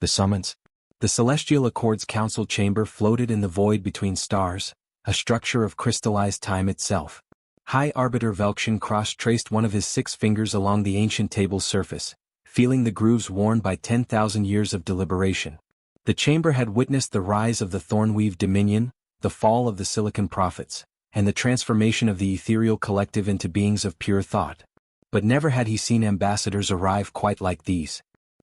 The summons. The Celestial Accord's council chamber floated in the void between stars, a structure of crystallized time itself. High Arbiter Velkshin cross-traced one of his 6 fingers along the ancient table's surface, feeling the grooves worn by 10,000 years of deliberation. The chamber had witnessed the rise of the Thornweave Dominion, the fall of the Silicon Prophets, and the transformation of the ethereal collective into beings of pure thought. But never had he seen ambassadors arrive quite like these.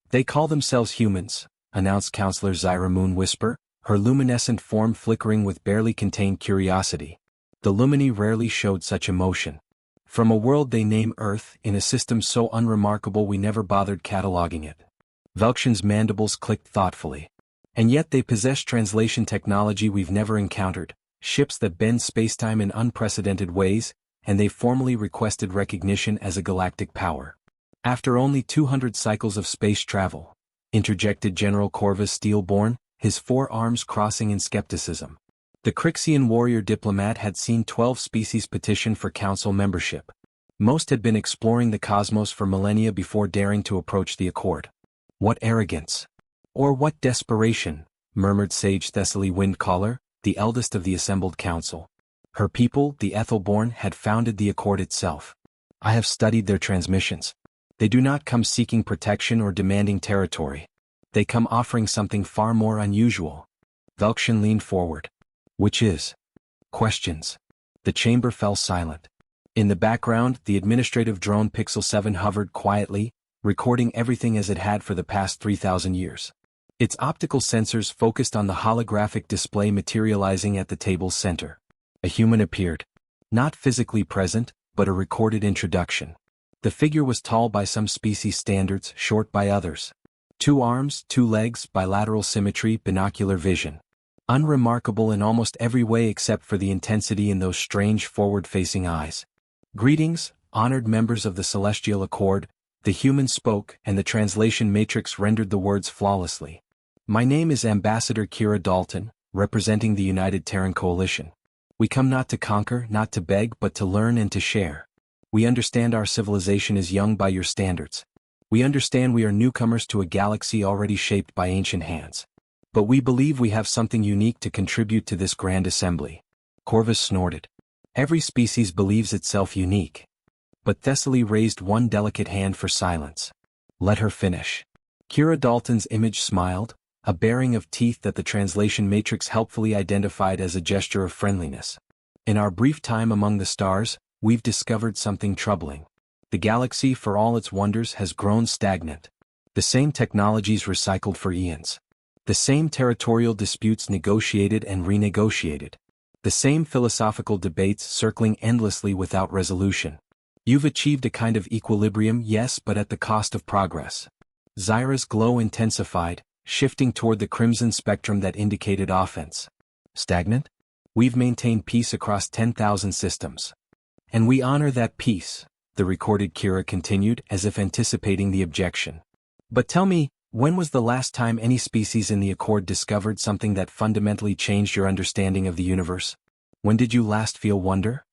"They call themselves humans," announced Counselor Zyra Moon Whisper, her luminescent form flickering with barely contained curiosity. The Lumini rarely showed such emotion. "From a world they name Earth, in a system so unremarkable we never bothered cataloging it." Velkshin's mandibles clicked thoughtfully. "And yet they possess translation technology we've never encountered, ships that bend spacetime in unprecedented ways, and they formally requested recognition as a galactic power." "After only 200 cycles of space travel," interjected General Corvus Steelborn, his 4 arms crossing in skepticism. The Crixian warrior diplomat had seen 12 species petition for council membership. Most had been exploring the cosmos for millennia before daring to approach the Accord. "What arrogance! Or what desperation," murmured Sage Thessaly Windcaller, the eldest of the assembled council. Her people, the Ethelborn, had founded the Accord itself. "I have studied their transmissions. They do not come seeking protection or demanding territory. They come offering something far more unusual." Velkshin leaned forward. "Which is?" "Questions." The chamber fell silent. In the background, the administrative drone Pixel 7 hovered quietly, recording everything as it had for the past 3,000 years. Its optical sensors focused on the holographic display materializing at the table's center. A human appeared. Not physically present, but a recorded introduction. The figure was tall by some species standards, short by others. 2 arms, 2 legs, bilateral symmetry, binocular vision. Unremarkable in almost every way except for the intensity in those strange forward-facing eyes. "Greetings, honored members of the Celestial Accord," the human spoke, and the translation matrix rendered the words flawlessly. "My name is Ambassador Kira Dalton, representing the United Terran Coalition. We come not to conquer, not to beg, but to learn and to share. We understand our civilization is young by your standards. We understand we are newcomers to a galaxy already shaped by ancient hands. But we believe we have something unique to contribute to this grand assembly." Corvus snorted. "Every species believes itself unique." But Thessaly raised one delicate hand for silence. "Let her finish." Kira Dalton's image smiled, a baring of teeth that the translation matrix helpfully identified as a gesture of friendliness. "In our brief time among the stars, we've discovered something troubling. The galaxy, for all its wonders, has grown stagnant. The same technologies recycled for eons. The same territorial disputes negotiated and renegotiated. The same philosophical debates circling endlessly without resolution. You've achieved a kind of equilibrium, yes, but at the cost of progress." Zyra's glow intensified, shifting toward the crimson spectrum that indicated offense. "Stagnant? We've maintained peace across 10,000 systems. And we honor that peace," the recorded Kira continued, as if anticipating the objection. "But tell me, when was the last time any species in the Accord discovered something that fundamentally changed your understanding of the universe? When did you last feel wonder?"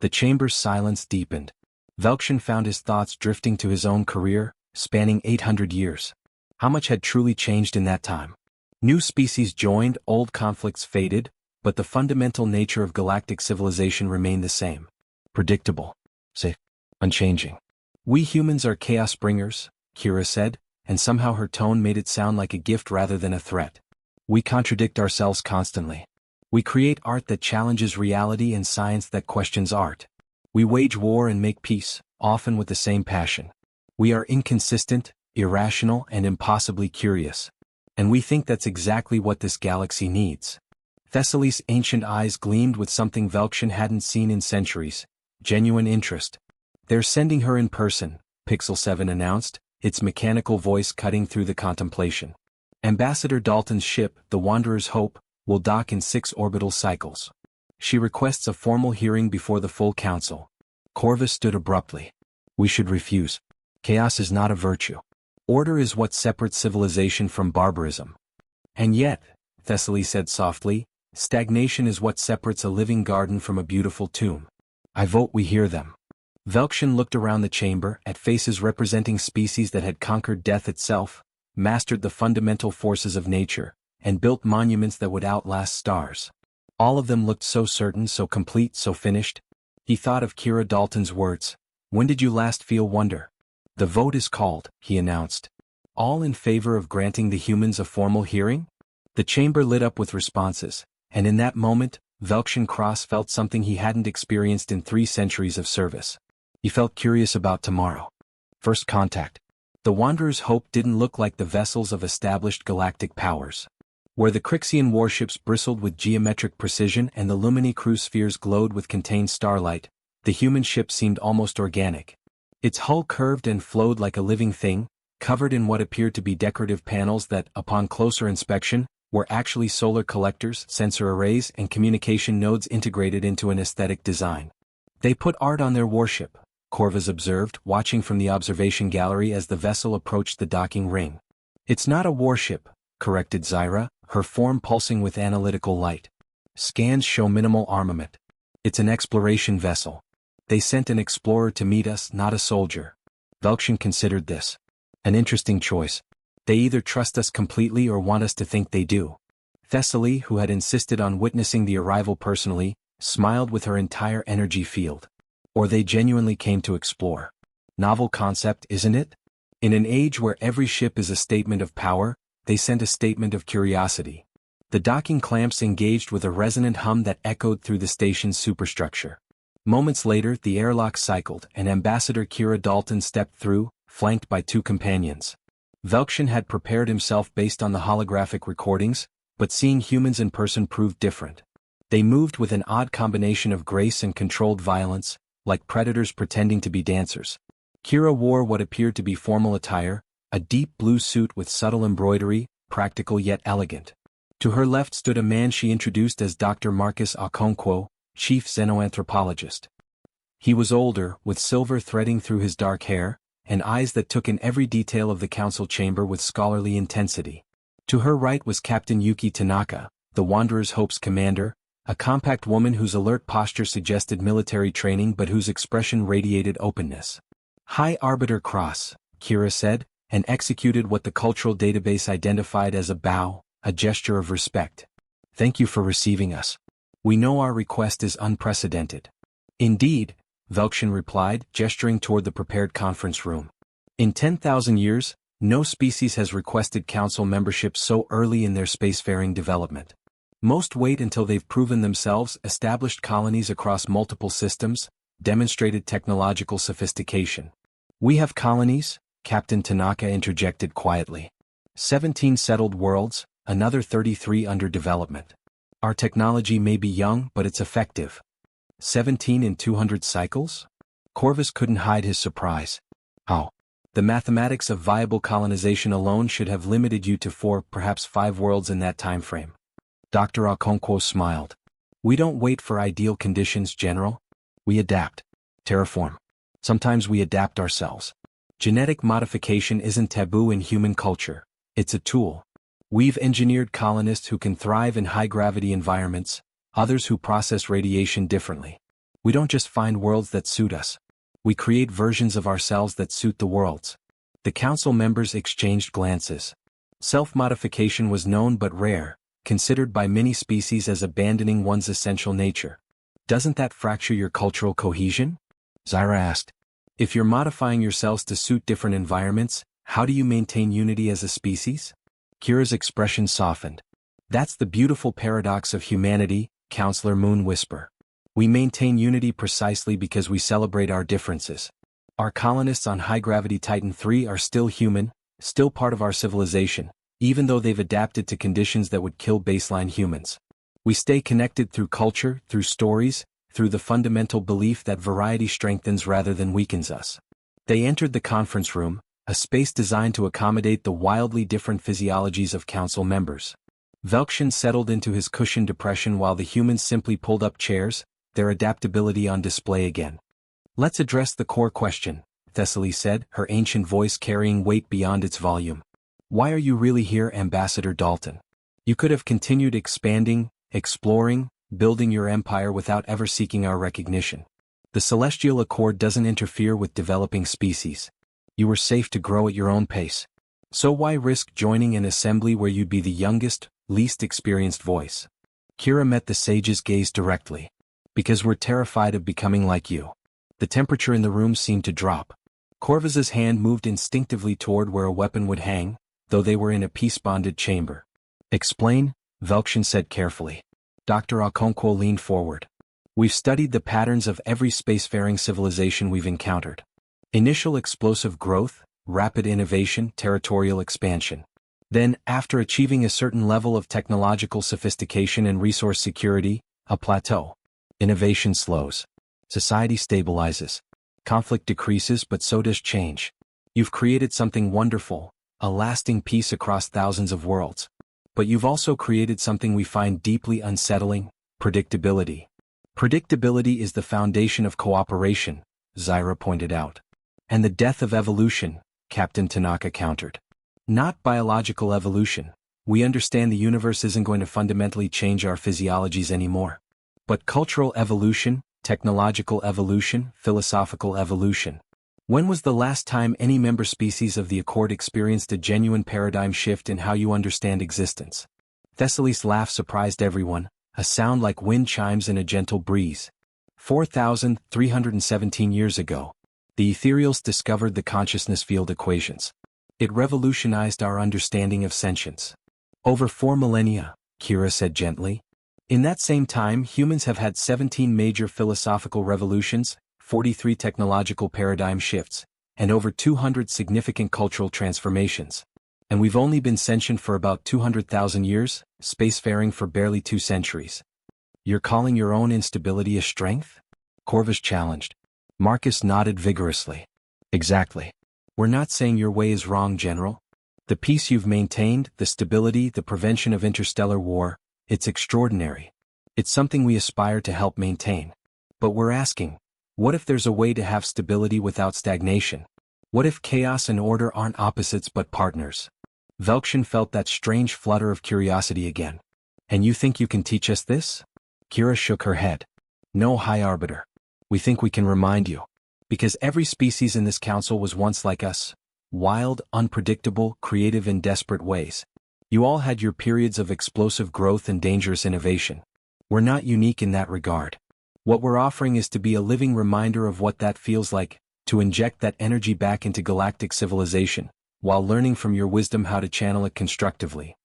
The chamber's silence deepened. Velkshin found his thoughts drifting to his own career, spanning 800 years. How much had truly changed in that time? New species joined, old conflicts faded, but the fundamental nature of galactic civilization remained the same. Predictable. Safe. Unchanging. "We humans are chaos bringers," Kira said, and somehow her tone made it sound like a gift rather than a threat. "We contradict ourselves constantly. We create art that challenges reality and science that questions art. We wage war and make peace, often with the same passion. We are inconsistent, irrational, and impossibly curious. And we think that's exactly what this galaxy needs." Thessaly's ancient eyes gleamed with something Velkshin hadn't seen in centuries: genuine interest. "They're sending her in person," Pixel 7 announced, its mechanical voice cutting through the contemplation. "Ambassador Dalton's ship, the Wanderer's Hope, will dock in 6 orbital cycles. She requests a formal hearing before the full council." Corvus stood abruptly. "We should refuse. Chaos is not a virtue. Order is what separates civilization from barbarism." "And yet," Thessaly said softly, "stagnation is what separates a living garden from a beautiful tomb." "I vote we hear them." Velkshin looked around the chamber, at faces representing species that had conquered death itself, mastered the fundamental forces of nature, and built monuments that would outlast stars. All of them looked so certain, so complete, so finished. He thought of Kira Dalton's words, "When did you last feel wonder?" "The vote is called," he announced. "All in favor of granting the humans a formal hearing?" The chamber lit up with responses, and in that moment, Velkshan Cross felt something he hadn't experienced in 3 centuries of service. He felt curious about tomorrow. First contact. The Wanderer's hope didn't look like the vessels of established galactic powers. Where the Kryxian warships bristled with geometric precision and the Lumini cruise spheres glowed with contained starlight, the human ship seemed almost organic. Its hull curved and flowed like a living thing, covered in what appeared to be decorative panels that, upon closer inspection, were actually solar collectors, sensor arrays, and communication nodes integrated into an aesthetic design. "They put art on their warship," Corvus observed, watching from the observation gallery as the vessel approached the docking ring. "It's not a warship," corrected Zyra, her form pulsing with analytical light. "Scans show minimal armament. It's an exploration vessel. They sent an explorer to meet us, not a soldier." Velkshan considered this. An interesting choice. They either trust us completely or want us to think they do. Thessaly, who had insisted on witnessing the arrival personally, smiled with her entire energy field. Or they genuinely came to explore. Novel concept, isn't it? In an age where every ship is a statement of power, they sent a statement of curiosity. The docking clamps engaged with a resonant hum that echoed through the station's superstructure. Moments later, the airlock cycled, and Ambassador Kira Dalton stepped through, flanked by 2 companions. Velkshan had prepared himself based on the holographic recordings, but seeing humans in person proved different. They moved with an odd combination of grace and controlled violence, like predators pretending to be dancers. Kira wore what appeared to be formal attire, a deep blue suit with subtle embroidery, practical yet elegant. To her left stood a man she introduced as Dr. Marcus Okonkwo, chief xenoanthropologist. He was older, with silver threading through his dark hair, and eyes that took in every detail of the council chamber with scholarly intensity. To her right was Captain Yuki Tanaka, the Wanderer's Hope's commander, a compact woman whose alert posture suggested military training but whose expression radiated openness. "High Arbiter Cross," Kira said, and executed what the cultural database identified as a bow, a gesture of respect. "Thank you for receiving us. We know our request is unprecedented." "Indeed," Velkshan replied, gesturing toward the prepared conference room. "In 10,000 years, no species has requested council membership so early in their spacefaring development. Most wait until they've proven themselves, established colonies across multiple systems, demonstrated technological sophistication. We have colonies," Captain Tanaka interjected quietly. 17 settled worlds, another 33 under development. Our technology may be young, but it's effective. 17 in 200 cycles? Corvus couldn't hide his surprise. "How? The mathematics of viable colonization alone should have limited you to 4, perhaps 5 worlds in that time frame." Dr. Okonkwo smiled. "We don't wait for ideal conditions, General. We adapt. Terraform. Sometimes we adapt ourselves. Genetic modification isn't taboo in human culture. It's a tool. We've engineered colonists who can thrive in high-gravity environments, others who process radiation differently. We don't just find worlds that suit us. We create versions of ourselves that suit the worlds." The council members exchanged glances. Self-modification was known but rare, considered by many species as abandoning one's essential nature. "Doesn't that fracture your cultural cohesion?" Zyra asked. "If you're modifying yourselves to suit different environments, how do you maintain unity as a species?" Kira's expression softened. "That's the beautiful paradox of humanity," Counselor Moon whispered. "We maintain unity precisely because we celebrate our differences. Our colonists on high-gravity Titan III are still human, still part of our civilization, even though they've adapted to conditions that would kill baseline humans. We stay connected through culture, through stories, through the fundamental belief that variety strengthens rather than weakens us." They entered the conference room, a space designed to accommodate the wildly different physiologies of council members. Velkshan settled into his cushioned depression while the humans simply pulled up chairs, their adaptability on display again. "Let's address the core question," Thessaly said, her ancient voice carrying weight beyond its volume. "Why are you really here, Ambassador Dalton? You could have continued expanding, exploring, building your empire without ever seeking our recognition. The Celestial Accord doesn't interfere with developing species. You were safe to grow at your own pace." So why risk joining an assembly where you'd be the youngest, least experienced voice? Kira met the sage's gaze directly. Because we're terrified of becoming like you. The temperature in the room seemed to drop. Corvus's hand moved instinctively toward where a weapon would hang, though they were in a peace-bonded chamber. Explain, Velkshin said carefully. Dr. Okonkwo leaned forward. We've studied the patterns of every spacefaring civilization we've encountered. Initial explosive growth, rapid innovation, territorial expansion. Then, after achieving a certain level of technological sophistication and resource security, a plateau. Innovation slows. Society stabilizes. Conflict decreases, but so does change. You've created something wonderful, a lasting peace across thousands of worlds. But you've also created something we find deeply unsettling: predictability. Predictability is the foundation of cooperation, Zyra pointed out. And the death of evolution, Captain Tanaka countered. Not biological evolution. We understand the universe isn't going to fundamentally change our physiologies anymore. But cultural evolution, technological evolution, philosophical evolution. When was the last time any member species of the Accord experienced a genuine paradigm shift in how you understand existence? Thessaly's laugh surprised everyone, a sound like wind chimes in a gentle breeze. 4,317 years ago, the Ethereals discovered the consciousness field equations. It revolutionized our understanding of sentience. Over 4 millennia, Kira said gently. In that same time, humans have had 17 major philosophical revolutions, 43 technological paradigm shifts, and over 200 significant cultural transformations. And we've only been sentient for about 200,000 years, spacefaring for barely 2 centuries. You're calling your own instability a strength? Corvus challenged. Marcus nodded vigorously. Exactly. We're not saying your way is wrong, General. The peace you've maintained, the stability, the prevention of interstellar war, it's extraordinary. It's something we aspire to help maintain. But we're asking, what if there's a way to have stability without stagnation? What if chaos and order aren't opposites but partners? Velkshin felt that strange flutter of curiosity again. And you think you can teach us this? Kira shook her head. No, High Arbiter. We think we can remind you. Because every species in this council was once like us. Wild, unpredictable, creative in desperate ways. You all had your periods of explosive growth and dangerous innovation. We're not unique in that regard. What we're offering is to be a living reminder of what that feels like, to inject that energy back into galactic civilization, while learning from your wisdom how to channel it constructively.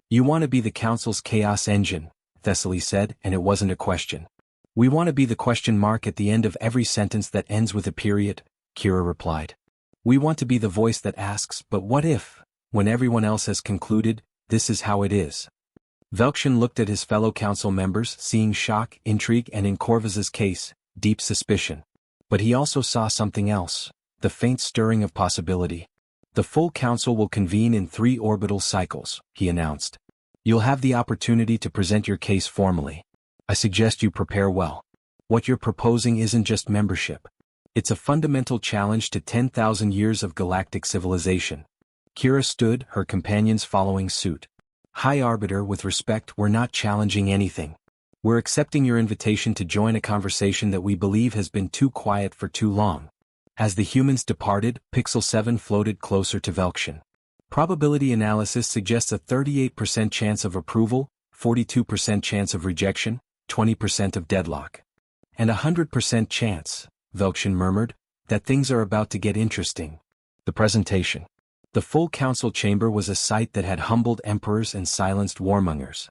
You want to be the Council's chaos engine, Thessaly said, and it wasn't a question. We want to be the question mark at the end of every sentence that ends with a period, Kira replied. We want to be the voice that asks, but what if, when everyone else has concluded, this is how it is? Velkshin looked at his fellow council members, seeing shock, intrigue, and in Corvus's case, deep suspicion. But he also saw something else, the faint stirring of possibility. The full council will convene in 3 orbital cycles, he announced. You'll have the opportunity to present your case formally. I suggest you prepare well. What you're proposing isn't just membership. It's a fundamental challenge to 10,000 years of galactic civilization. Kira stood, her companions following suit. High Arbiter, with respect, we're not challenging anything. We're accepting your invitation to join a conversation that we believe has been too quiet for too long. As the humans departed, Pixel 7 floated closer to Velkshin. Probability analysis suggests a 38% chance of approval, 42% chance of rejection, 20% of deadlock. And a 100% chance, Velkshin murmured, that things are about to get interesting. The presentation. The full council chamber was a sight that had humbled emperors and silenced warmongers.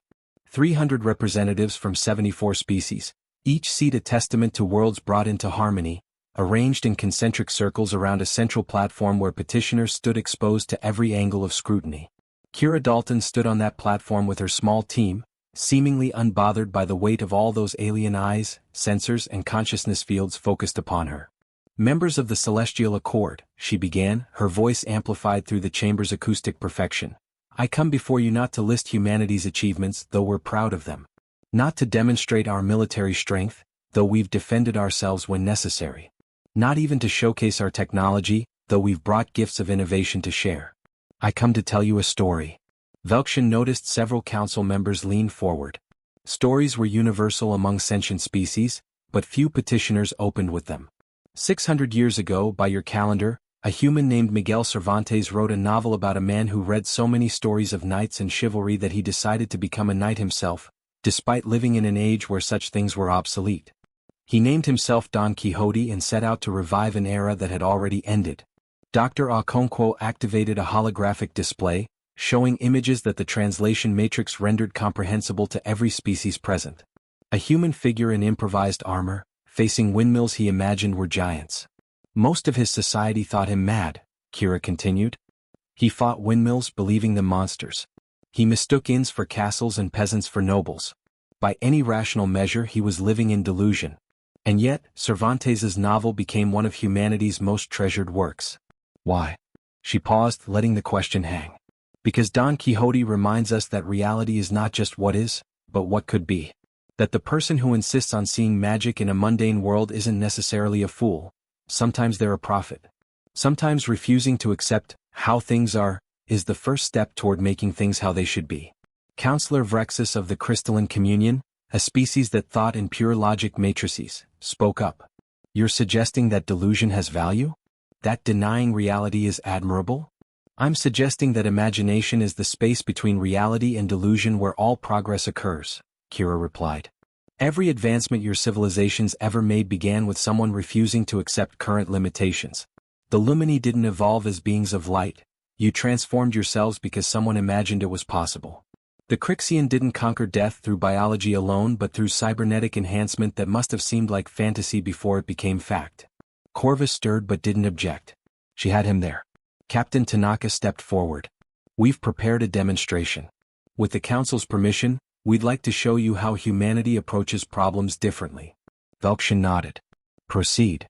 300 representatives from 74 species, each seat a testament to worlds brought into harmony, arranged in concentric circles around a central platform where petitioners stood exposed to every angle of scrutiny. Kira Dalton stood on that platform with her small team, seemingly unbothered by the weight of all those alien eyes, sensors, and consciousness fields focused upon her. Members of the Celestial Accord, she began, her voice amplified through the chamber's acoustic perfection. I come before you not to list humanity's achievements, though we're proud of them. Not to demonstrate our military strength, though we've defended ourselves when necessary. Not even to showcase our technology, though we've brought gifts of innovation to share. I come to tell you a story. Velkshin noticed several council members lean forward. Stories were universal among sentient species, but few petitioners opened with them. 600 years ago, by your calendar, A human named Miguel Cervantes wrote a novel about a man who read so many stories of knights and chivalry that he decided to become a knight himself, despite living in an age where such things were obsolete. He named himself Don Quixote and set out to revive an era that had already ended. Dr. Okonkwo activated a holographic display, showing images that the translation matrix rendered comprehensible to every species present. A human figure in improvised armor, facing windmills he imagined were giants. Most of his society thought him mad, Kira continued. He fought windmills believing them monsters. He mistook inns for castles and peasants for nobles. By any rational measure he was living in delusion. And yet, Cervantes's novel became one of humanity's most treasured works. Why? She paused, letting the question hang. Because Don Quixote reminds us that reality is not just what is, but what could be. That the person who insists on seeing magic in a mundane world isn't necessarily a fool. Sometimes they're a prophet. Sometimes refusing to accept how things are is the first step toward making things how they should be. Counselor Vrexus of the Crystalline Communion, a species that thought in pure logic matrices, spoke up. You're suggesting that delusion has value? That denying reality is admirable? I'm suggesting that imagination is the space between reality and delusion where all progress occurs, Kira replied. Every advancement your civilizations ever made began with someone refusing to accept current limitations. The Lumini didn't evolve as beings of light. You transformed yourselves because someone imagined it was possible. The Crixian didn't conquer death through biology alone but through cybernetic enhancement that must have seemed like fantasy before it became fact. Corvus stirred but didn't object. She had him there. Captain Tanaka stepped forward. We've prepared a demonstration. With the Council's permission, we'd like to show you how humanity approaches problems differently. Velkshin nodded. Proceed.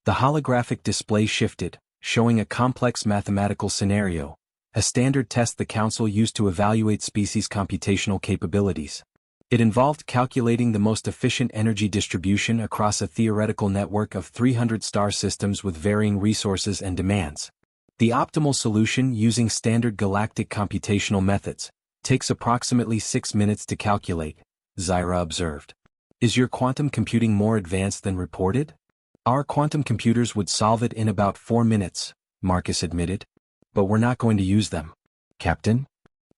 The holographic display shifted, showing a complex mathematical scenario, a standard test the Council used to evaluate species' computational capabilities. It involved calculating the most efficient energy distribution across a theoretical network of 300 star systems with varying resources and demands. The optimal solution using standard galactic computational methods takes approximately 6 minutes to calculate, Zyra observed. Is your quantum computing more advanced than reported? Our quantum computers would solve it in about 4 minutes, Marcus admitted. But we're not going to use them. Captain?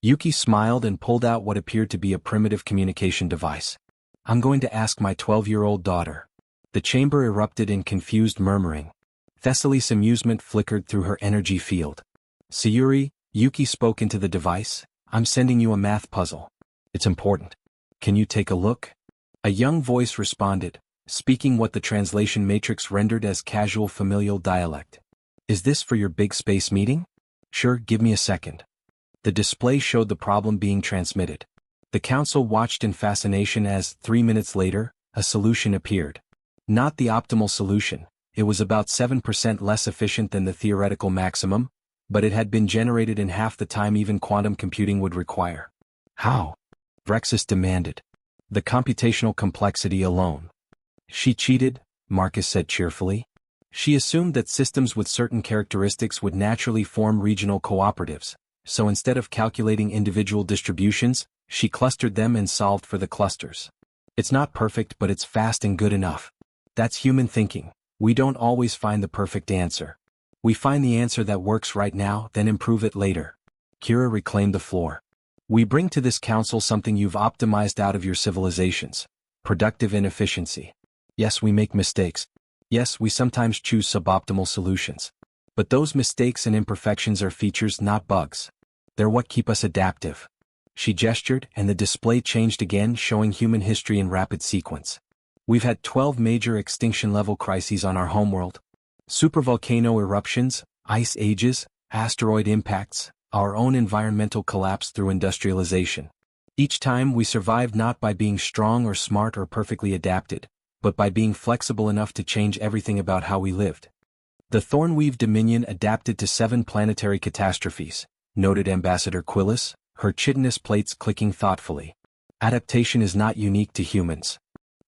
Yuki smiled and pulled out what appeared to be a primitive communication device. I'm going to ask my 12-year-old daughter. The chamber erupted in confused murmuring. Thessaly's amusement flickered through her energy field. Sayuri, Yuki spoke into the device. I'm sending you a math puzzle. It's important. Can you take a look? A young voice responded, speaking what the translation matrix rendered as casual familial dialect. Is this for your big space meeting? Sure, give me a second. The display showed the problem being transmitted. The Council watched in fascination as, 3 minutes later, a solution appeared. Not the optimal solution, it was about 7% less efficient than the theoretical maximum, but it had been generated in half the time even quantum computing would require. How? Vrexus demanded. The computational complexity alone. She cheated, Marcus said cheerfully. She assumed that systems with certain characteristics would naturally form regional cooperatives, so instead of calculating individual distributions, she clustered them and solved for the clusters. It's not perfect, but it's fast and good enough. That's human thinking. We don't always find the perfect answer. We find the answer that works right now, then improve it later. Kira reclaimed the floor. We bring to this council something you've optimized out of your civilizations. Productive inefficiency. Yes, we make mistakes. Yes, we sometimes choose suboptimal solutions. But those mistakes and imperfections are features, not bugs. They're what keep us adaptive. She gestured, and the display changed again, showing human history in rapid sequence. We've had 12 major extinction-level crises on our homeworld. Supervolcano eruptions, ice ages, asteroid impacts, our own environmental collapse through industrialization. Each time we survived not by being strong or smart or perfectly adapted, but by being flexible enough to change everything about how we lived. The Thornweave Dominion adapted to 7 planetary catastrophes, noted Ambassador Quillis, her chitinous plates clicking thoughtfully. Adaptation is not unique to humans.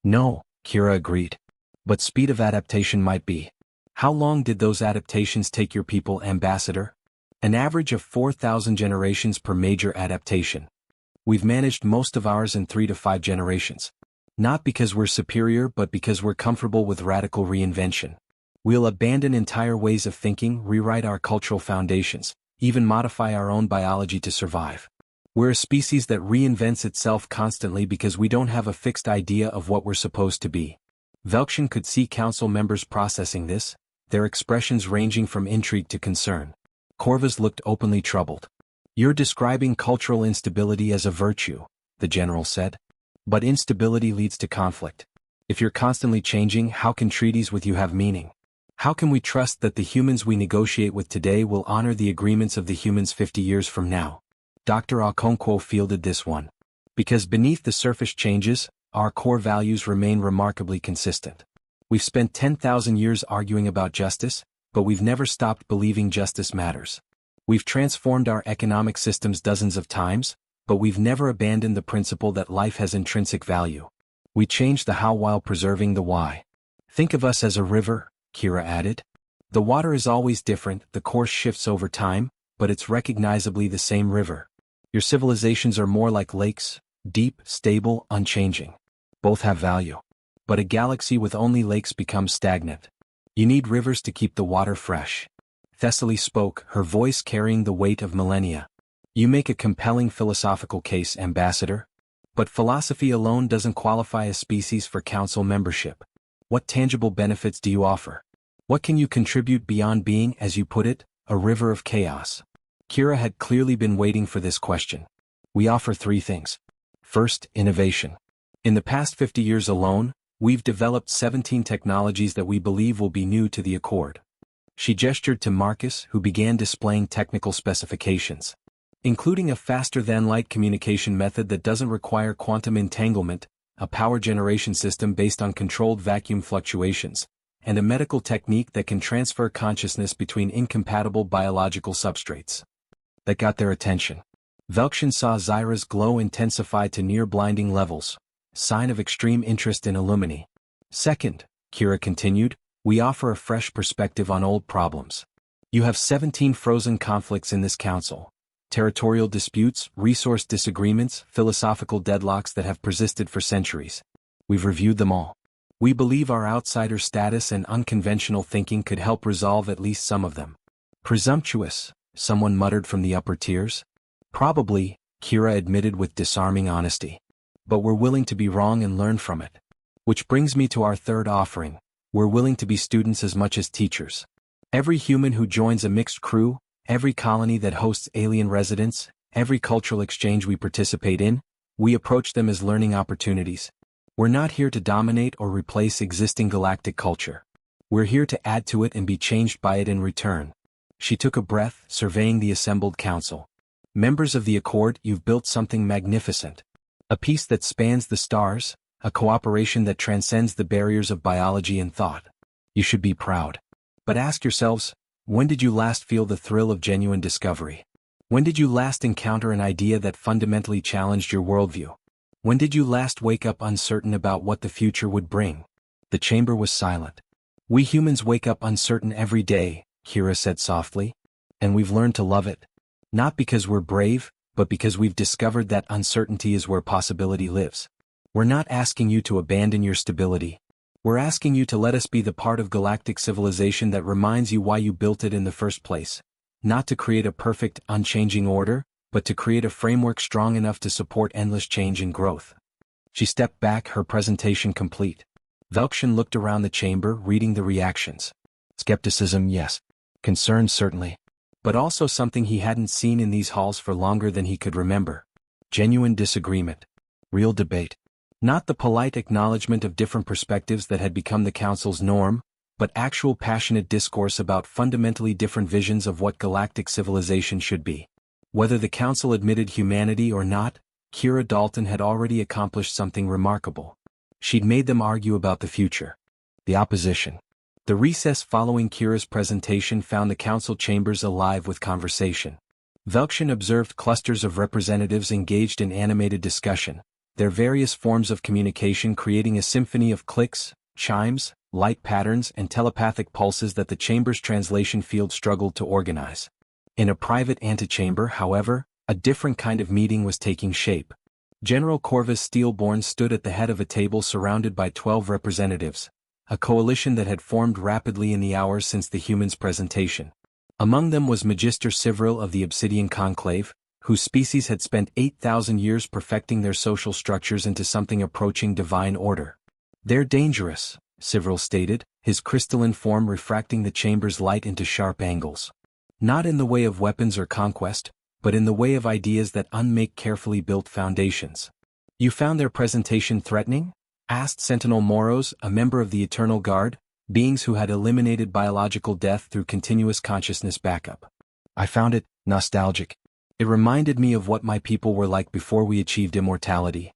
No, Kira agreed. But speed of adaptation might be. How long did those adaptations take your people, Ambassador? An average of 4,000 generations per major adaptation. We've managed most of ours in 3 to 5 generations. Not because we're superior, but because we're comfortable with radical reinvention. We'll abandon entire ways of thinking, rewrite our cultural foundations, even modify our own biology to survive. We're a species that reinvents itself constantly because we don't have a fixed idea of what we're supposed to be. Velkshin could see council members processing this, their expressions ranging from intrigue to concern. Corvus looked openly troubled. "You're describing cultural instability as a virtue," the general said. "But instability leads to conflict. If you're constantly changing, how can treaties with you have meaning? How can we trust that the humans we negotiate with today will honor the agreements of the humans 50 years from now?" Dr. Okonkwo fielded this one. "Because beneath the surface changes, our core values remain remarkably consistent. We've spent 10,000 years arguing about justice, but we've never stopped believing justice matters. We've transformed our economic systems dozens of times, but we've never abandoned the principle that life has intrinsic value. We changed the how while preserving the why. Think of us as a river," Kira added. "The water is always different, the course shifts over time, but it's recognizably the same river. Your civilizations are more like lakes, deep, stable, unchanging. Both have value. But a galaxy with only lakes becomes stagnant. You need rivers to keep the water fresh." Thessaly spoke, her voice carrying the weight of millennia. "You make a compelling philosophical case, Ambassador. But philosophy alone doesn't qualify a species for council membership. What tangible benefits do you offer? What can you contribute beyond being, as you put it, a river of chaos?" Kira had clearly been waiting for this question. "We offer 3 things. First, innovation. In the past 50 years alone, we've developed 17 technologies that we believe will be new to the Accord." She gestured to Marcus, who began displaying technical specifications, including a faster-than-light communication method that doesn't require quantum entanglement, a power generation system based on controlled vacuum fluctuations, and a medical technique that can transfer consciousness between incompatible biological substrates. That got their attention. Velkshin saw Zyra's glow intensify to near-blinding levels, sign of extreme interest in Illumini. "Second," Kira continued, "we offer a fresh perspective on old problems. You have 17 frozen conflicts in this council. Territorial disputes, resource disagreements, philosophical deadlocks that have persisted for centuries. We've reviewed them all. We believe our outsider status and unconventional thinking could help resolve at least some of them." "Presumptuous," someone muttered from the upper tiers. "Probably," Kira admitted with disarming honesty. "But we're willing to be wrong and learn from it. Which brings me to our third offering. We're willing to be students as much as teachers. Every human who joins a mixed crew, every colony that hosts alien residents, every cultural exchange we participate in, we approach them as learning opportunities. We're not here to dominate or replace existing galactic culture. We're here to add to it and be changed by it in return." She took a breath, surveying the assembled council. "Members of the Accord, you've built something magnificent. A peace that spans the stars, a cooperation that transcends the barriers of biology and thought. You should be proud. But ask yourselves, when did you last feel the thrill of genuine discovery? When did you last encounter an idea that fundamentally challenged your worldview? When did you last wake up uncertain about what the future would bring?" The chamber was silent. "We humans wake up uncertain every day," Kira said softly. "And we've learned to love it. Not because we're brave, but because we've discovered that uncertainty is where possibility lives. We're not asking you to abandon your stability. We're asking you to let us be the part of galactic civilization that reminds you why you built it in the first place. Not to create a perfect, unchanging order, but to create a framework strong enough to support endless change and growth." She stepped back, her presentation complete. Velkshin looked around the chamber, reading the reactions. Skepticism, yes. Concern, certainly. But also something he hadn't seen in these halls for longer than he could remember. Genuine disagreement. Real debate. Not the polite acknowledgement of different perspectives that had become the council's norm, but actual passionate discourse about fundamentally different visions of what galactic civilization should be. Whether the council admitted humanity or not, Kira Dalton had already accomplished something remarkable. She'd made them argue about the future. The opposition. The recess following Kira's presentation found the council chambers alive with conversation. Velkshin observed clusters of representatives engaged in animated discussion, their various forms of communication creating a symphony of clicks, chimes, light patterns and telepathic pulses that the chamber's translation field struggled to organize. In a private antechamber, however, a different kind of meeting was taking shape. General Corvus Steelborn stood at the head of a table surrounded by 12 representatives, a coalition that had formed rapidly in the hours since the humans' presentation. Among them was Magister Sivril of the Obsidian Conclave, whose species had spent 8,000 years perfecting their social structures into something approaching divine order. "They're dangerous," Sivril stated, his crystalline form refracting the chamber's light into sharp angles. "Not in the way of weapons or conquest, but in the way of ideas that unmake carefully built foundations." "You found their presentation threatening?" asked Sentinel Moros, a member of the Eternal Guard, beings who had eliminated biological death through continuous consciousness backup. "I found it nostalgic. It reminded me of what my people were like before we achieved immortality."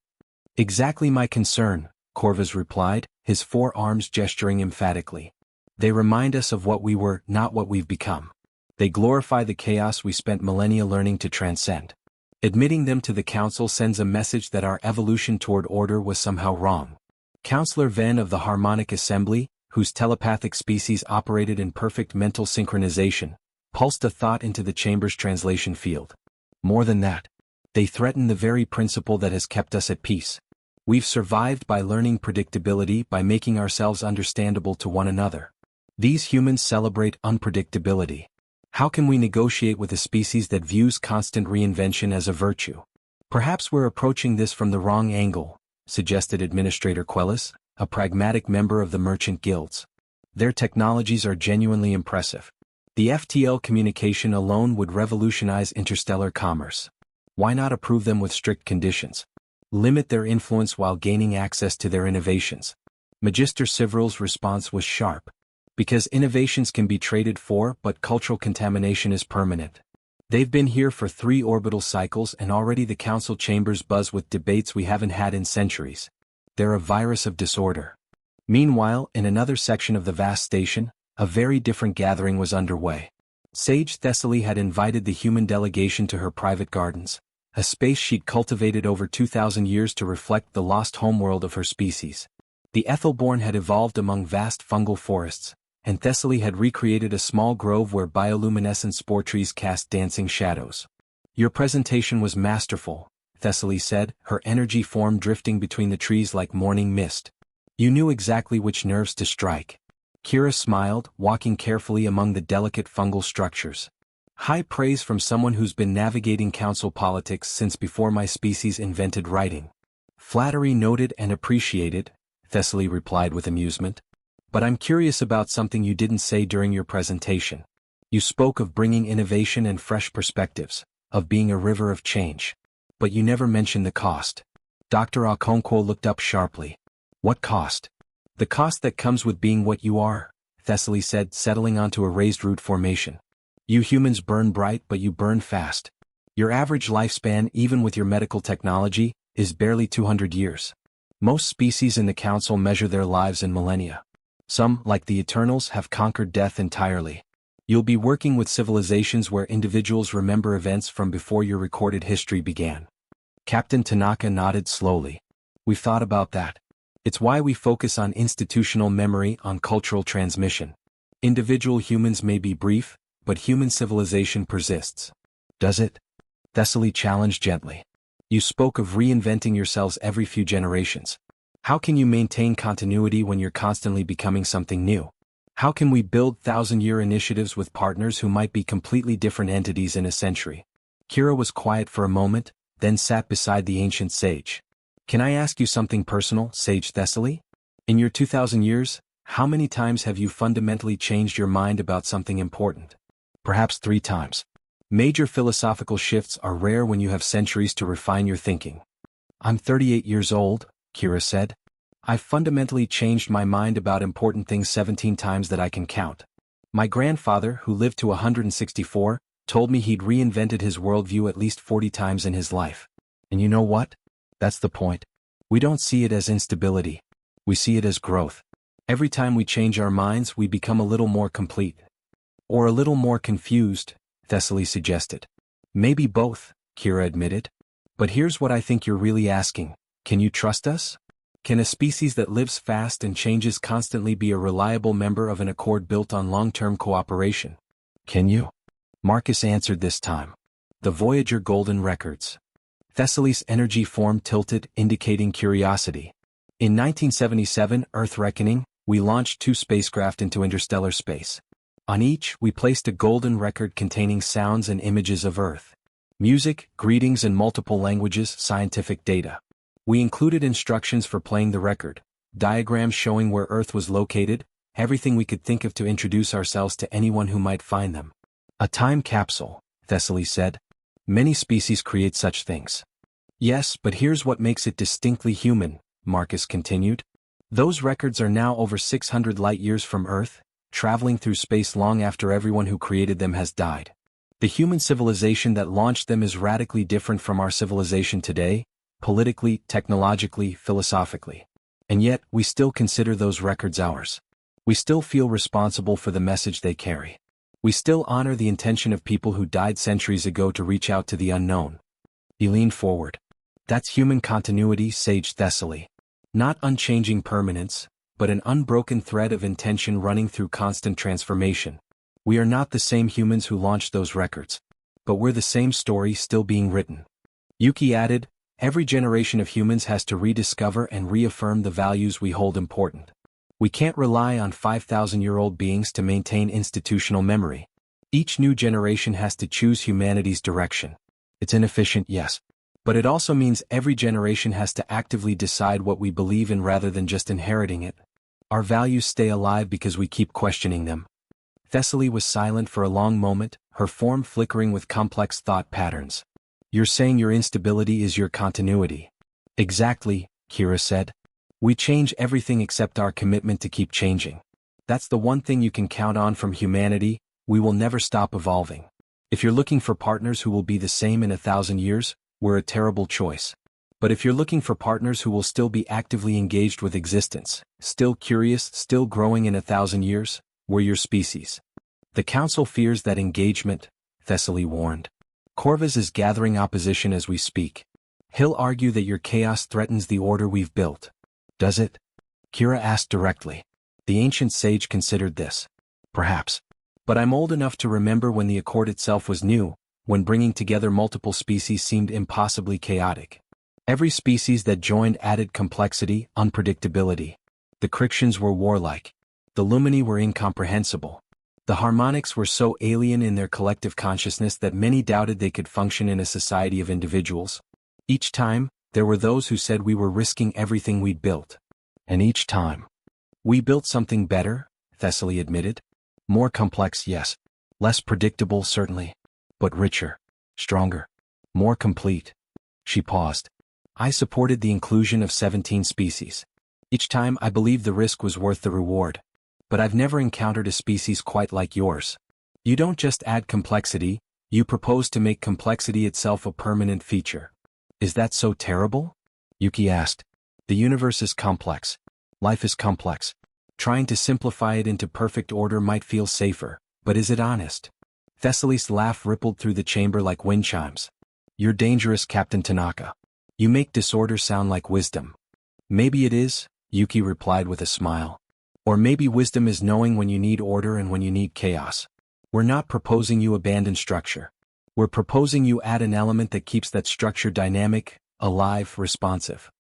"Exactly my concern," Corvus replied, his forearms gesturing emphatically. "They remind us of what we were, not what we've become. They glorify the chaos we spent millennia learning to transcend. Admitting them to the Council sends a message that our evolution toward order was somehow wrong." Counselor Venn of the Harmonic Assembly, whose telepathic species operated in perfect mental synchronization, pulsed a thought into the chamber's translation field. "More than that. They threaten the very principle that has kept us at peace. We've survived by learning predictability, by making ourselves understandable to one another. These humans celebrate unpredictability. How can we negotiate with a species that views constant reinvention as a virtue?" "Perhaps we're approaching this from the wrong angle," suggested Administrator Quellis, a pragmatic member of the merchant guilds. "Their technologies are genuinely impressive. The FTL communication alone would revolutionize interstellar commerce. Why not approve them with strict conditions? Limit their influence while gaining access to their innovations." Magister Sivril's response was sharp. "Because innovations can be traded for, but cultural contamination is permanent. They've been here for 3 orbital cycles and already the council chambers buzz with debates we haven't had in centuries. They're a virus of disorder." Meanwhile, in another section of the vast station, a very different gathering was underway. Sage Thessaly had invited the human delegation to her private gardens, a space she'd cultivated over 2,000 years to reflect the lost homeworld of her species. The Ethelborn had evolved among vast fungal forests, and Thessaly had recreated a small grove where bioluminescent spore trees cast dancing shadows. "Your presentation was masterful," Thessaly said, her energy form drifting between the trees like morning mist. "You knew exactly which nerves to strike." Kira smiled, walking carefully among the delicate fungal structures. "High praise from someone who's been navigating council politics since before my species invented writing." "Flattery noted and appreciated," Thessaly replied with amusement. "But I'm curious about something you didn't say during your presentation. You spoke of bringing innovation and fresh perspectives, of being a river of change. But you never mentioned the cost." Dr. Okonkwo looked up sharply. "What cost?" "The cost that comes with being what you are," Thessaly said, settling onto a raised root formation. "You humans burn bright, but you burn fast. Your average lifespan, even with your medical technology, is barely 200 years. Most species in the Council measure their lives in millennia. Some, like the Eternals, have conquered death entirely. You'll be working with civilizations where individuals remember events from before your recorded history began." Captain Tanaka nodded slowly. "We've thought about that. It's why we focus on institutional memory, on cultural transmission. Individual humans may be brief, but human civilization persists." "Does it?" Thessaly challenged gently. "You spoke of reinventing yourselves every few generations. How can you maintain continuity when you're constantly becoming something new? How can we build 1,000-year initiatives with partners who might be completely different entities in a century?" Kira was quiet for a moment, then sat beside the ancient sage. "Can I ask you something personal, Sage Thessaly? In your 2,000 years, how many times have you fundamentally changed your mind about something important?" "Perhaps 3 times. Major philosophical shifts are rare when you have centuries to refine your thinking." "I'm 38 years old," Kira said. "I've fundamentally changed my mind about important things 17 times that I can count. My grandfather, who lived to 164, told me he'd reinvented his worldview at least 40 times in his life. And you know what? That's the point. We don't see it as instability. We see it as growth. Every time we change our minds, we become a little more complete. Or a little more confused," Thessaly suggested. "Maybe both," Kira admitted. "But here's what I think you're really asking. Can you trust us? Can a species that lives fast and changes constantly be a reliable member of an accord built on long-term cooperation? Can you?" Marcus answered this time. "The Voyager Golden Records." Thessaly's energy form tilted, indicating curiosity. "In 1977, Earth Reckoning, We launched 2 spacecraft into interstellar space. On each, we placed a golden record containing sounds and images of Earth. Music, greetings in multiple languages, scientific data. We included instructions for playing the record, diagrams showing where Earth was located, everything we could think of to introduce ourselves to anyone who might find them. A time capsule, Thessaly said. Many species create such things. Yes, but here's what makes it distinctly human, Marcus continued. Those records are now over 600 light-years from Earth, traveling through space long after everyone who created them has died. The human civilization that launched them is radically different from our civilization today, politically, technologically, philosophically. And yet, we still consider those records ours. We still feel responsible for the message they carry. We still honor the intention of people who died centuries ago to reach out to the unknown. He leaned forward. That's human continuity, sage Thessaly. Not unchanging permanence, but an unbroken thread of intention running through constant transformation. We are not the same humans who launched those records. But we're the same story still being written. Yuki added, every generation of humans has to rediscover and reaffirm the values we hold important. We can't rely on 5,000-year-old beings to maintain institutional memory. Each new generation has to choose humanity's direction. It's inefficient, yes. But it also means every generation has to actively decide what we believe in rather than just inheriting it. Our values stay alive because we keep questioning them. Thessaly was silent for a long moment, her form flickering with complex thought patterns. You're saying your instability is your continuity. Exactly, Kira said. We change everything except our commitment to keep changing. That's the one thing you can count on from humanity, we will never stop evolving. If you're looking for partners who will be the same in 1,000 years, we're a terrible choice. But if you're looking for partners who will still be actively engaged with existence, still curious, still growing in 1,000 years, we're your species. The Council fears that engagement, Thessaly warned. Corvus is gathering opposition as we speak. He'll argue that your chaos threatens the order we've built. Does it? Kira asked directly. The ancient sage considered this. Perhaps. But I'm old enough to remember when the Accord itself was new, when bringing together multiple species seemed impossibly chaotic. Every species that joined added complexity, unpredictability. The Crictians were warlike. The Lumini were incomprehensible. The Harmonics were so alien in their collective consciousness that many doubted they could function in a society of individuals. Each time, there were those who said we were risking everything we'd built. And each time, we built something better, Thessaly admitted. More complex, yes. Less predictable, certainly. But richer. Stronger. More complete. She paused. I supported the inclusion of 17 species. Each time I believed the risk was worth the reward. But I've never encountered a species quite like yours. You don't just add complexity, you propose to make complexity itself a permanent feature. Is that so terrible? Yuki asked. The universe is complex. Life is complex. Trying to simplify it into perfect order might feel safer, but is it honest? Thessaly's laugh rippled through the chamber like wind chimes. You're dangerous, Captain Tanaka. You make disorder sound like wisdom. Maybe it is, Yuki replied with a smile. Or maybe wisdom is knowing when you need order and when you need chaos. We're not proposing you abandon structure. We're proposing you add an element that keeps that structure dynamic, alive, responsive.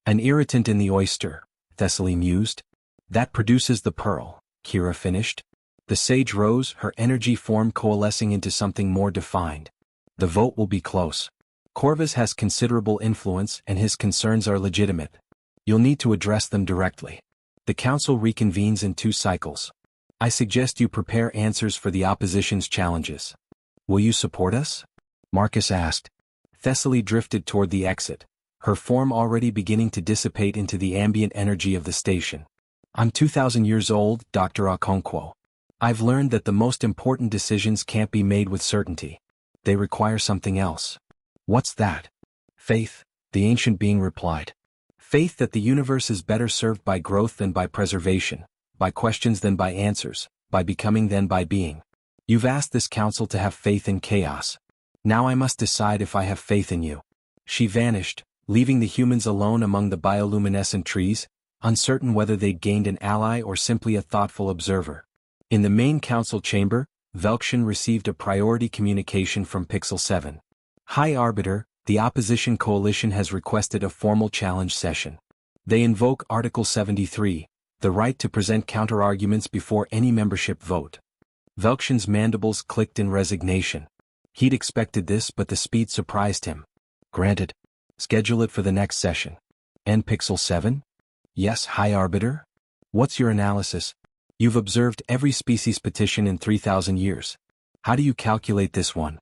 An irritant in the oyster, Thessaly mused. That produces the pearl, Kira finished. The sage rose, her energy form coalescing into something more defined. The vote will be close. Corvus has considerable influence and his concerns are legitimate. You'll need to address them directly. The Council reconvenes in 2 cycles. I suggest you prepare answers for the opposition's challenges. Will you support us? Marcus asked. Thessaly drifted toward the exit, her form already beginning to dissipate into the ambient energy of the station. I'm 2,000 years old, Dr. Okonkwo. I've learned that the most important decisions can't be made with certainty. They require something else. What's that? Faith, the ancient being replied. Faith that the universe is better served by growth than by preservation, by questions than by answers, by becoming than by being. You've asked this council to have faith in chaos. Now I must decide if I have faith in you. She vanished, leaving the humans alone among the bioluminescent trees, uncertain whether they'd gained an ally or simply a thoughtful observer. In the main council chamber, Velkshin received a priority communication from Pixel 7. High Arbiter, the opposition coalition has requested a formal challenge session. They invoke Article 73, the right to present counter-arguments before any membership vote. Velkshin's mandibles clicked in resignation. He'd expected this, but the speed surprised him. Granted. Schedule it for the next session. End Pixel 7? Yes, High Arbiter? What's your analysis? You've observed every species petition in 3,000 years. How do you calculate this one?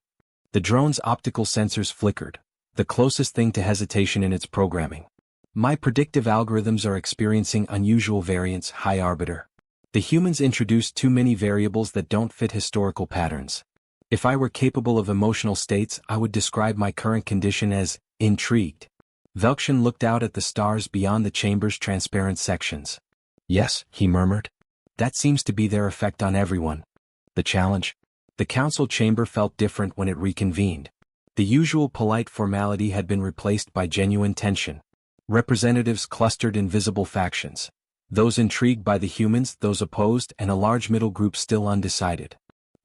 The drone's optical sensors flickered, the closest thing to hesitation in its programming. My predictive algorithms are experiencing unusual variance, High Arbiter. The humans introduced too many variables that don't fit historical patterns. If I were capable of emotional states, I would describe my current condition as intrigued. Velkshin looked out at the stars beyond the chamber's transparent sections. Yes, he murmured. That seems to be their effect on everyone. The challenge? The council chamber felt different when it reconvened. The usual polite formality had been replaced by genuine tension. Representatives clustered in visible factions. Those intrigued by the humans, those opposed, and a large middle group still undecided.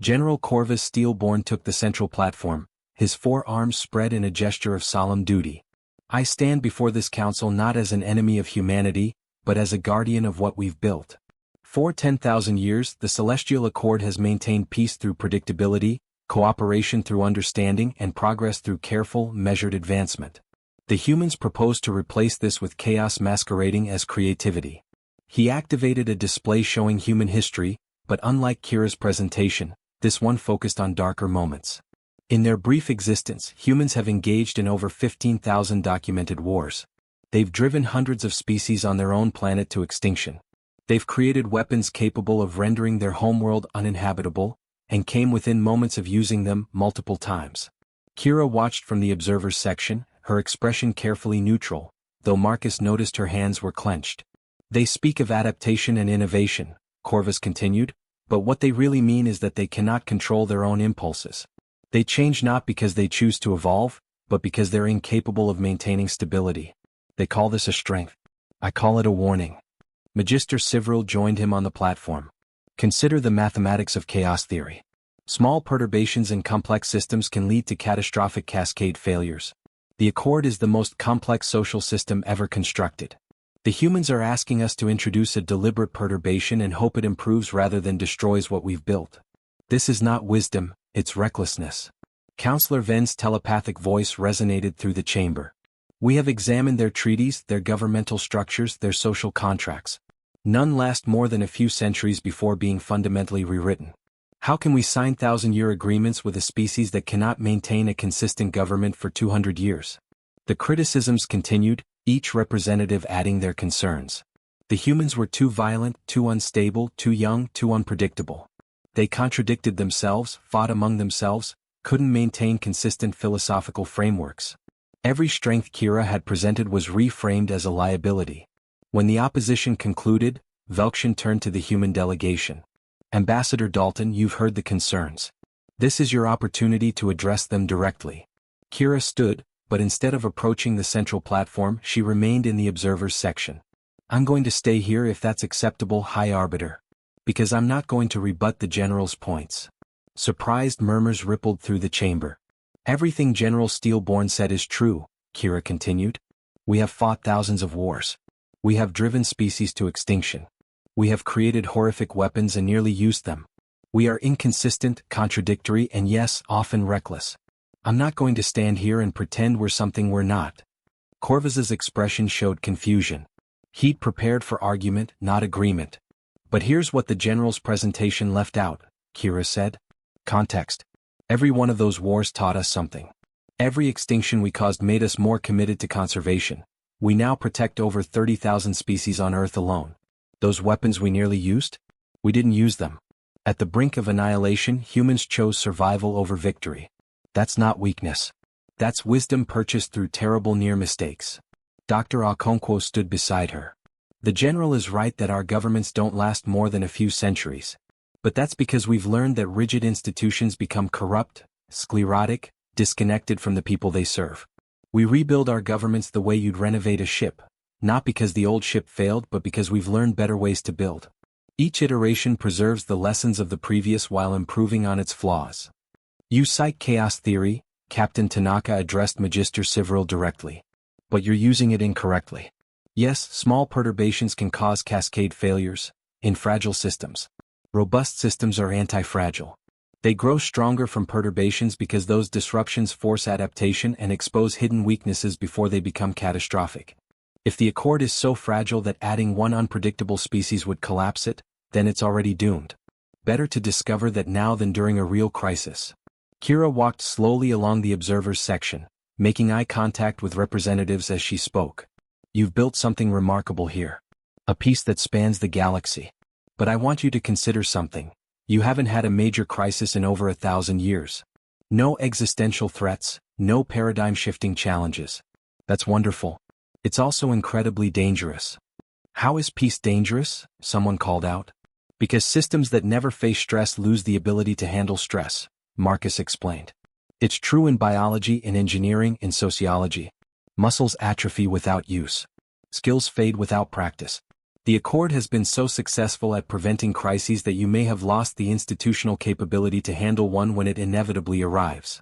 General Corvus Steelborn took the central platform, his forearms spread in a gesture of solemn duty. I stand before this council not as an enemy of humanity, but as a guardian of what we've built. For 10,000 years, the Celestial Accord has maintained peace through predictability, cooperation through understanding, and progress through careful, measured advancement. The humans proposed to replace this with chaos masquerading as creativity. He activated a display showing human history, but unlike Kira's presentation, this one focused on darker moments. In their brief existence, humans have engaged in over 15,000 documented wars. They've driven hundreds of species on their own planet to extinction. They've created weapons capable of rendering their homeworld uninhabitable, and came within moments of using them multiple times. Kira watched from the observers section, her expression carefully neutral, though Marcus noticed her hands were clenched. They speak of adaptation and innovation, Corvus continued, but what they really mean is that they cannot control their own impulses. They change not because they choose to evolve, but because they're incapable of maintaining stability. They call this a strength. I call it a warning. Magister Sivril joined him on the platform. Consider the mathematics of chaos theory. Small perturbations in complex systems can lead to catastrophic cascade failures. The Accord is the most complex social system ever constructed. The humans are asking us to introduce a deliberate perturbation and hope it improves rather than destroys what we've built. This is not wisdom, it's recklessness. Counselor Ven's telepathic voice resonated through the chamber. We have examined their treaties, their governmental structures, their social contracts. None last more than a few centuries before being fundamentally rewritten. How can we sign 1,000-year agreements with a species that cannot maintain a consistent government for 200 years? The criticisms continued, each representative adding their concerns. The humans were too violent, too unstable, too young, too unpredictable. They contradicted themselves, fought among themselves, couldn't maintain consistent philosophical frameworks. Every strength Kira had presented was reframed as a liability. When the opposition concluded, Velkshin turned to the human delegation. Ambassador Dalton, you've heard the concerns. This is your opportunity to address them directly. Kira stood, but instead of approaching the central platform, she remained in the observers section. I'm going to stay here if that's acceptable, High Arbiter. Because I'm not going to rebut the general's points. Surprised murmurs rippled through the chamber. Everything General Steelborn said is true, Kira continued. We have fought thousands of wars. We have driven species to extinction. We have created horrific weapons and nearly used them. We are inconsistent, contradictory, and yes, often reckless. I'm not going to stand here and pretend we're something we're not. Corvus's expression showed confusion. He'd prepared for argument, not agreement. But here's what the general's presentation left out, Kira said. Context. Every one of those wars taught us something. Every extinction we caused made us more committed to conservation. We now protect over 30,000 species on Earth alone. Those weapons we nearly used? We didn't use them. At the brink of annihilation, humans chose survival over victory. That's not weakness. That's wisdom purchased through terrible near mistakes. Dr. Okonkwo stood beside her. The general is right that our governments don't last more than a few centuries. But that's because we've learned that rigid institutions become corrupt, sclerotic, disconnected from the people they serve. We rebuild our governments the way you'd renovate a ship, not because the old ship failed but because we've learned better ways to build. Each iteration preserves the lessons of the previous while improving on its flaws. You cite chaos theory, Captain Tanaka addressed Magister Sivril directly. But you're using it incorrectly. Yes, small perturbations can cause cascade failures in fragile systems. Robust systems are anti-fragile. They grow stronger from perturbations because those disruptions force adaptation and expose hidden weaknesses before they become catastrophic. If the accord is so fragile that adding one unpredictable species would collapse it, then it's already doomed. Better to discover that now than during a real crisis. Kira walked slowly along the observers section, making eye contact with representatives as she spoke. You've built something remarkable here. A piece that spans the galaxy. But I want you to consider something. You haven't had a major crisis in over 1,000 years. No existential threats, no paradigm-shifting challenges. That's wonderful. It's also incredibly dangerous. How is peace dangerous? Someone called out. Because systems that never face stress lose the ability to handle stress, Marcus explained. It's true in biology, in engineering, in sociology. Muscles atrophy without use. Skills fade without practice. The Accord has been so successful at preventing crises that you may have lost the institutional capability to handle one when it inevitably arrives.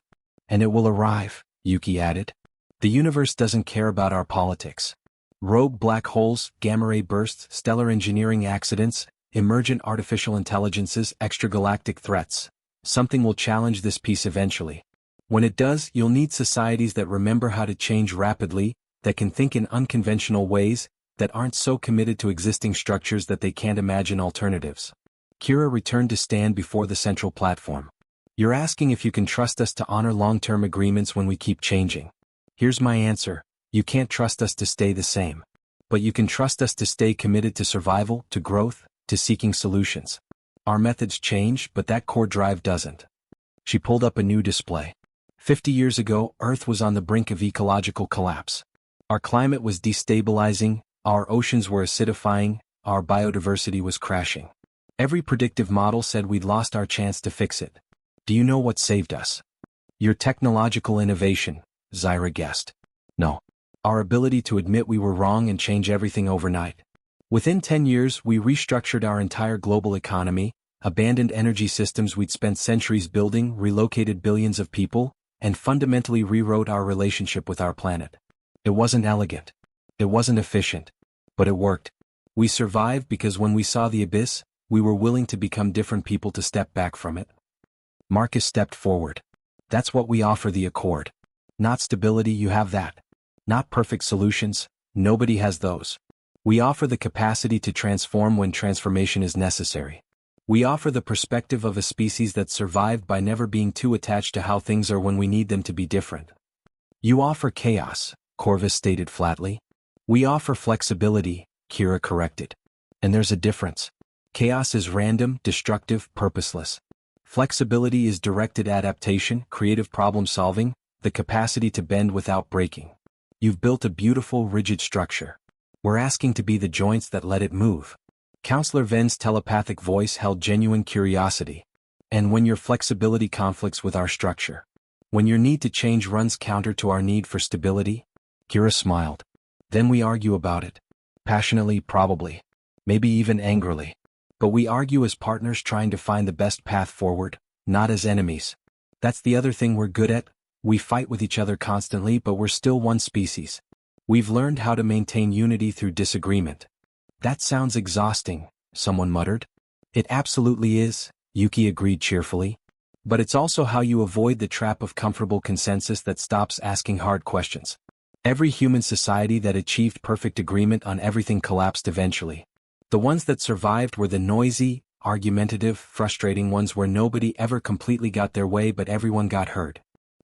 And it will arrive, Yuki added. The universe doesn't care about our politics. Rogue black holes, gamma-ray bursts, stellar engineering accidents, emergent artificial intelligences, extragalactic threats. Something will challenge this peace eventually. When it does, you'll need societies that remember how to change rapidly, that can think in unconventional ways, that aren't so committed to existing structures that they can't imagine alternatives. Kira returned to stand before the central platform. You're asking if you can trust us to honor long-term agreements when we keep changing. Here's my answer. You can't trust us to stay the same. But you can trust us to stay committed to survival, to growth, to seeking solutions. Our methods change, but that core drive doesn't. She pulled up a new display. 50 years ago, Earth was on the brink of ecological collapse. Our climate was destabilizing, our oceans were acidifying, our biodiversity was crashing. Every predictive model said we'd lost our chance to fix it. Do you know what saved us? Your technological innovation, Zyra guessed. No. Our ability to admit we were wrong and change everything overnight. Within 10 years, we restructured our entire global economy, abandoned energy systems we'd spent centuries building, relocated billions of people, and fundamentally rewrote our relationship with our planet. It wasn't elegant. It wasn't efficient. But it worked. We survived because when we saw the abyss, we were willing to become different people to step back from it. Marcus stepped forward. That's what we offer the Accord. Not stability, you have that. Not perfect solutions, nobody has those. We offer the capacity to transform when transformation is necessary. We offer the perspective of a species that survived by never being too attached to how things are when we need them to be different. You offer chaos, Corvus stated flatly. We offer flexibility, Kira corrected. And there's a difference. Chaos is random, destructive, purposeless. Flexibility is directed adaptation, creative problem solving, the capacity to bend without breaking. You've built a beautiful, rigid structure. We're asking to be the joints that let it move. Counselor Ven's telepathic voice held genuine curiosity. And when your flexibility conflicts with our structure? When your need to change runs counter to our need for stability? Kira smiled. Then we argue about it. Passionately, probably. Maybe even angrily. But we argue as partners trying to find the best path forward, not as enemies. That's the other thing we're good at. We fight with each other constantly, but we're still one species. We've learned how to maintain unity through disagreement. That sounds exhausting, someone muttered. It absolutely is, Yuki agreed cheerfully. But it's also how you avoid the trap of comfortable consensus that stops asking hard questions. Every human society that achieved perfect agreement on everything collapsed eventually. The ones that survived were the noisy, argumentative, frustrating ones where nobody ever completely got their way but everyone got heard.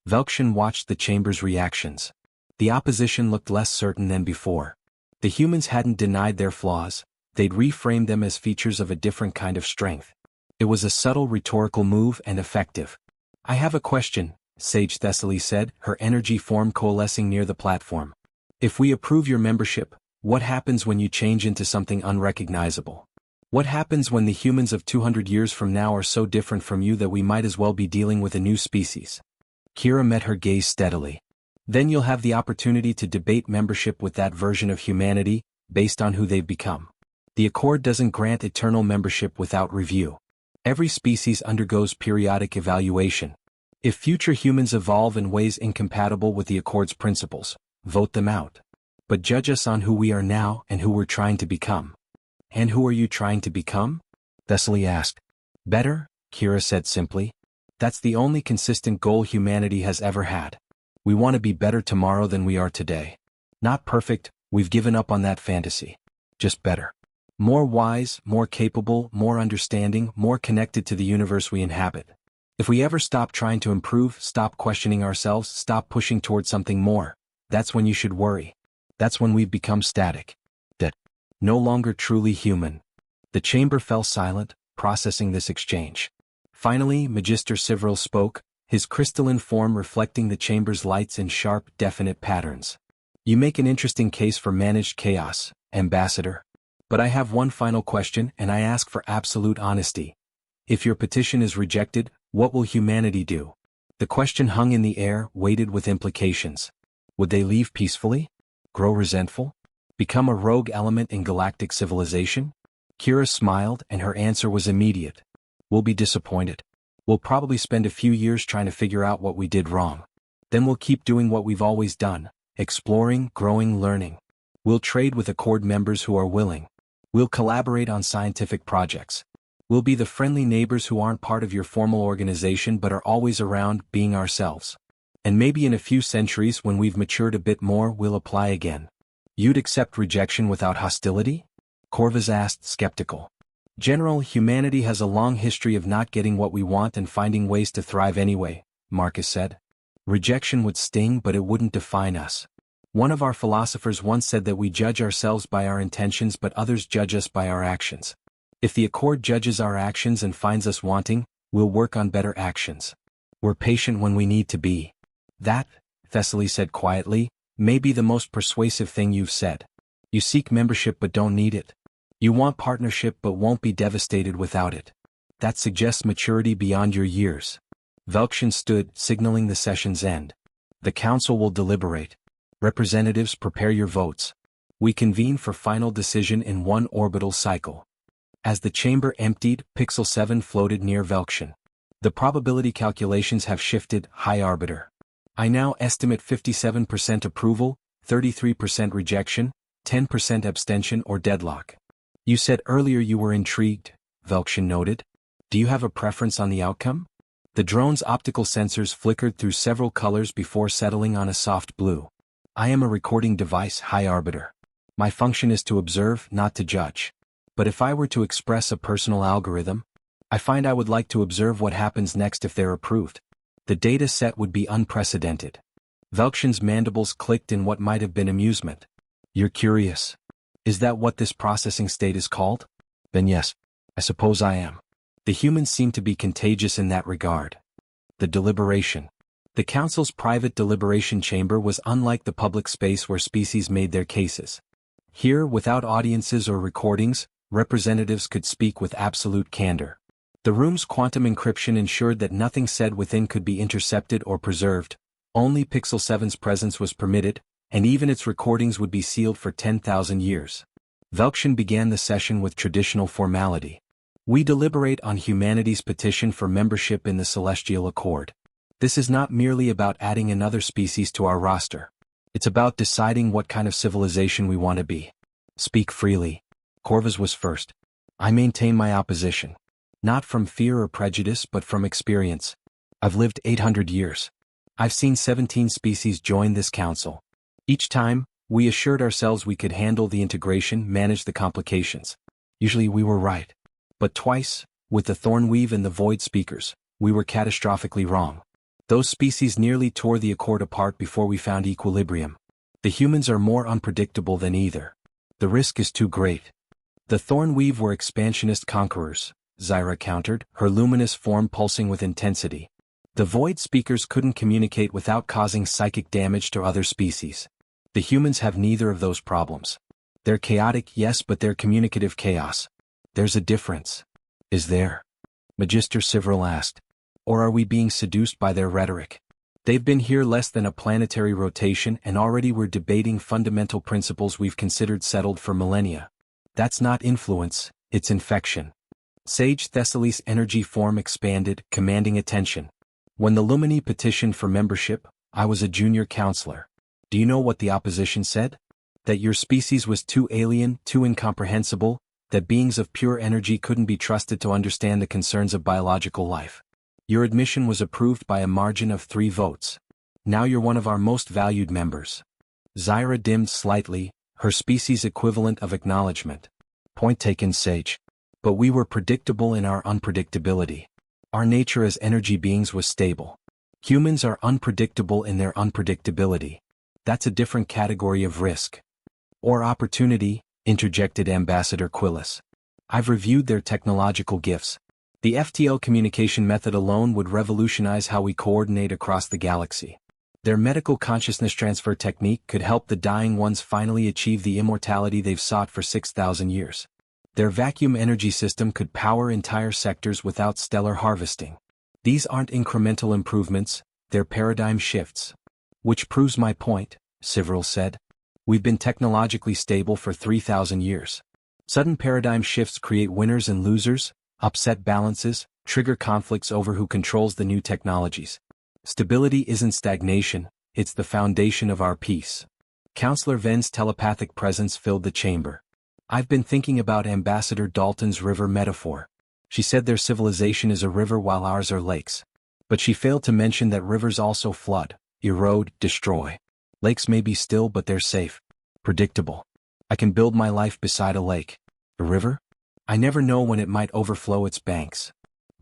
Velkshan watched the chamber's reactions. The opposition looked less certain than before. The humans hadn't denied their flaws, they'd reframed them as features of a different kind of strength. It was a subtle rhetorical move and effective. I have a question, Sage Thessaly said, her energy form coalescing near the platform. If we approve your membership, what happens when you change into something unrecognizable? What happens when the humans of 200 years from now are so different from you that we might as well be dealing with a new species? Kira met her gaze steadily. Then you'll have the opportunity to debate membership with that version of humanity, based on who they've become. The Accord doesn't grant eternal membership without review. Every species undergoes periodic evaluation. If future humans evolve in ways incompatible with the Accord's principles, vote them out. but judge us on who we are now and who we're trying to become. And who are you trying to become? Thessaly asked. Better, Kira said simply. That's the only consistent goal humanity has ever had. We want to be better tomorrow than we are today. Not perfect, we've given up on that fantasy. Just better. More wise, more capable, more understanding, more connected to the universe we inhabit. If we ever stop trying to improve, stop questioning ourselves, stop pushing towards something more, that's when you should worry. That's when we've become static. Dead. No longer truly human. The chamber fell silent, processing this exchange. Finally, Magister Sivril spoke, his crystalline form reflecting the chamber's lights in sharp, definite patterns. You make an interesting case for managed chaos, Ambassador. But I have one final question, and I ask for absolute honesty. If your petition is rejected, what will humanity do? The question hung in the air, weighted with implications. Would they leave peacefully? Grow resentful? Become a rogue element in galactic civilization? Kira smiled, and her answer was immediate. We'll be disappointed. We'll probably spend a few years trying to figure out what we did wrong. Then we'll keep doing what we've always done, exploring, growing, learning. We'll trade with Accord members who are willing. We'll collaborate on scientific projects. We'll be the friendly neighbors who aren't part of your formal organization but are always around, being ourselves. And maybe in a few centuries when we've matured a bit more, we'll apply again. You'd accept rejection without hostility? Corvus asked, skeptical. General, humanity has a long history of not getting what we want and finding ways to thrive anyway, Marcus said. Rejection would sting, but it wouldn't define us. One of our philosophers once said that we judge ourselves by our intentions but others judge us by our actions. If the Accord judges our actions and finds us wanting, we'll work on better actions. We're patient when we need to be. That, Thessaly said quietly, may be the most persuasive thing you've said. You seek membership but don't need it. You want partnership but won't be devastated without it. That suggests maturity beyond your years. Velkshin stood, signaling the session's end. The council will deliberate. Representatives, prepare your votes. We convene for final decision in one orbital cycle. As the chamber emptied, Pixel 7 floated near Velkshin. The probability calculations have shifted, High Arbiter. I now estimate 57% approval, 33% rejection, 10% abstention or deadlock. You said earlier you were intrigued, Velkshin noted. Do you have a preference on the outcome? The drone's optical sensors flickered through several colors before settling on a soft blue. I am a recording device, High Arbiter. My function is to observe, not to judge. But if I were to express a personal algorithm, I find I would like to observe what happens next if they're approved. The data set would be unprecedented. Velkshin's mandibles clicked in what might have been amusement. You're curious. Is that what this processing state is called? Then yes, I suppose I am. The humans seem to be contagious in that regard. The deliberation. The council's private deliberation chamber was unlike the public space where species made their cases. Here, without audiences or recordings, representatives could speak with absolute candor. The room's quantum encryption ensured that nothing said within could be intercepted or preserved. Only Pixel 7's presence was permitted, and even its recordings would be sealed for 10,000 years. Velkshin began the session with traditional formality. We deliberate on humanity's petition for membership in the Celestial Accord. This is not merely about adding another species to our roster. It's about deciding what kind of civilization we want to be. Speak freely. Corvus was first. I maintain my opposition. Not from fear or prejudice but from experience. I've lived 800 years. I've seen 17 species join this council. Each time, we assured ourselves we could handle the integration, manage the complications. Usually we were right. But twice, with the Thornweave and the Void Speakers, we were catastrophically wrong. Those species nearly tore the Accord apart before we found equilibrium. The humans are more unpredictable than either. The risk is too great. The Thornweave were expansionist conquerors, Zyra countered, her luminous form pulsing with intensity. The Void Speakers couldn't communicate without causing psychic damage to other species. The humans have neither of those problems. They're chaotic, yes, but they're communicative chaos. There's a difference. Is there? Magister Sivril asked. Or are we being seduced by their rhetoric? They've been here less than a planetary rotation and already we're debating fundamental principles we've considered settled for millennia. That's not influence, it's infection. Sage Thessaly's energy form expanded, commanding attention. When the Lumini petitioned for membership, I was a junior counselor. Do you know what the opposition said? That your species was too alien, too incomprehensible, that beings of pure energy couldn't be trusted to understand the concerns of biological life. Your admission was approved by a margin of 3 votes. Now you're one of our most valued members. Zyra dimmed slightly, her species equivalent of acknowledgement. Point taken, Sage. But we were predictable in our unpredictability. Our nature as energy beings was stable. Humans are unpredictable in their unpredictability. That's a different category of risk. Or opportunity, interjected Ambassador Quillis. I've reviewed their technological gifts. The FTL communication method alone would revolutionize how we coordinate across the galaxy. Their medical consciousness transfer technique could help the dying ones finally achieve the immortality they've sought for 6,000 years. Their vacuum energy system could power entire sectors without stellar harvesting. These aren't incremental improvements, they're paradigm shifts. Which proves my point, Sivril said. We've been technologically stable for 3,000 years. Sudden paradigm shifts create winners and losers, upset balances, trigger conflicts over who controls the new technologies. Stability isn't stagnation, it's the foundation of our peace. Counselor Ven's telepathic presence filled the chamber. I've been thinking about Ambassador Dalton's river metaphor. She said their civilization is a river while ours are lakes. But she failed to mention that rivers also flood, erode, destroy. Lakes may be still but they're safe. Predictable. I can build my life beside a lake. A river? I never know when it might overflow its banks.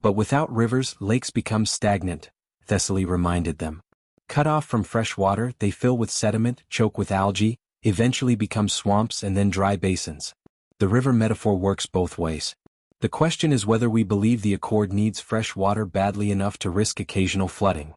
But without rivers, lakes become stagnant, Thessaly reminded them. Cut off from fresh water, they fill with sediment, choke with algae, eventually become swamps and then dry basins. The river metaphor works both ways. The question is whether we believe the Accord needs fresh water badly enough to risk occasional flooding.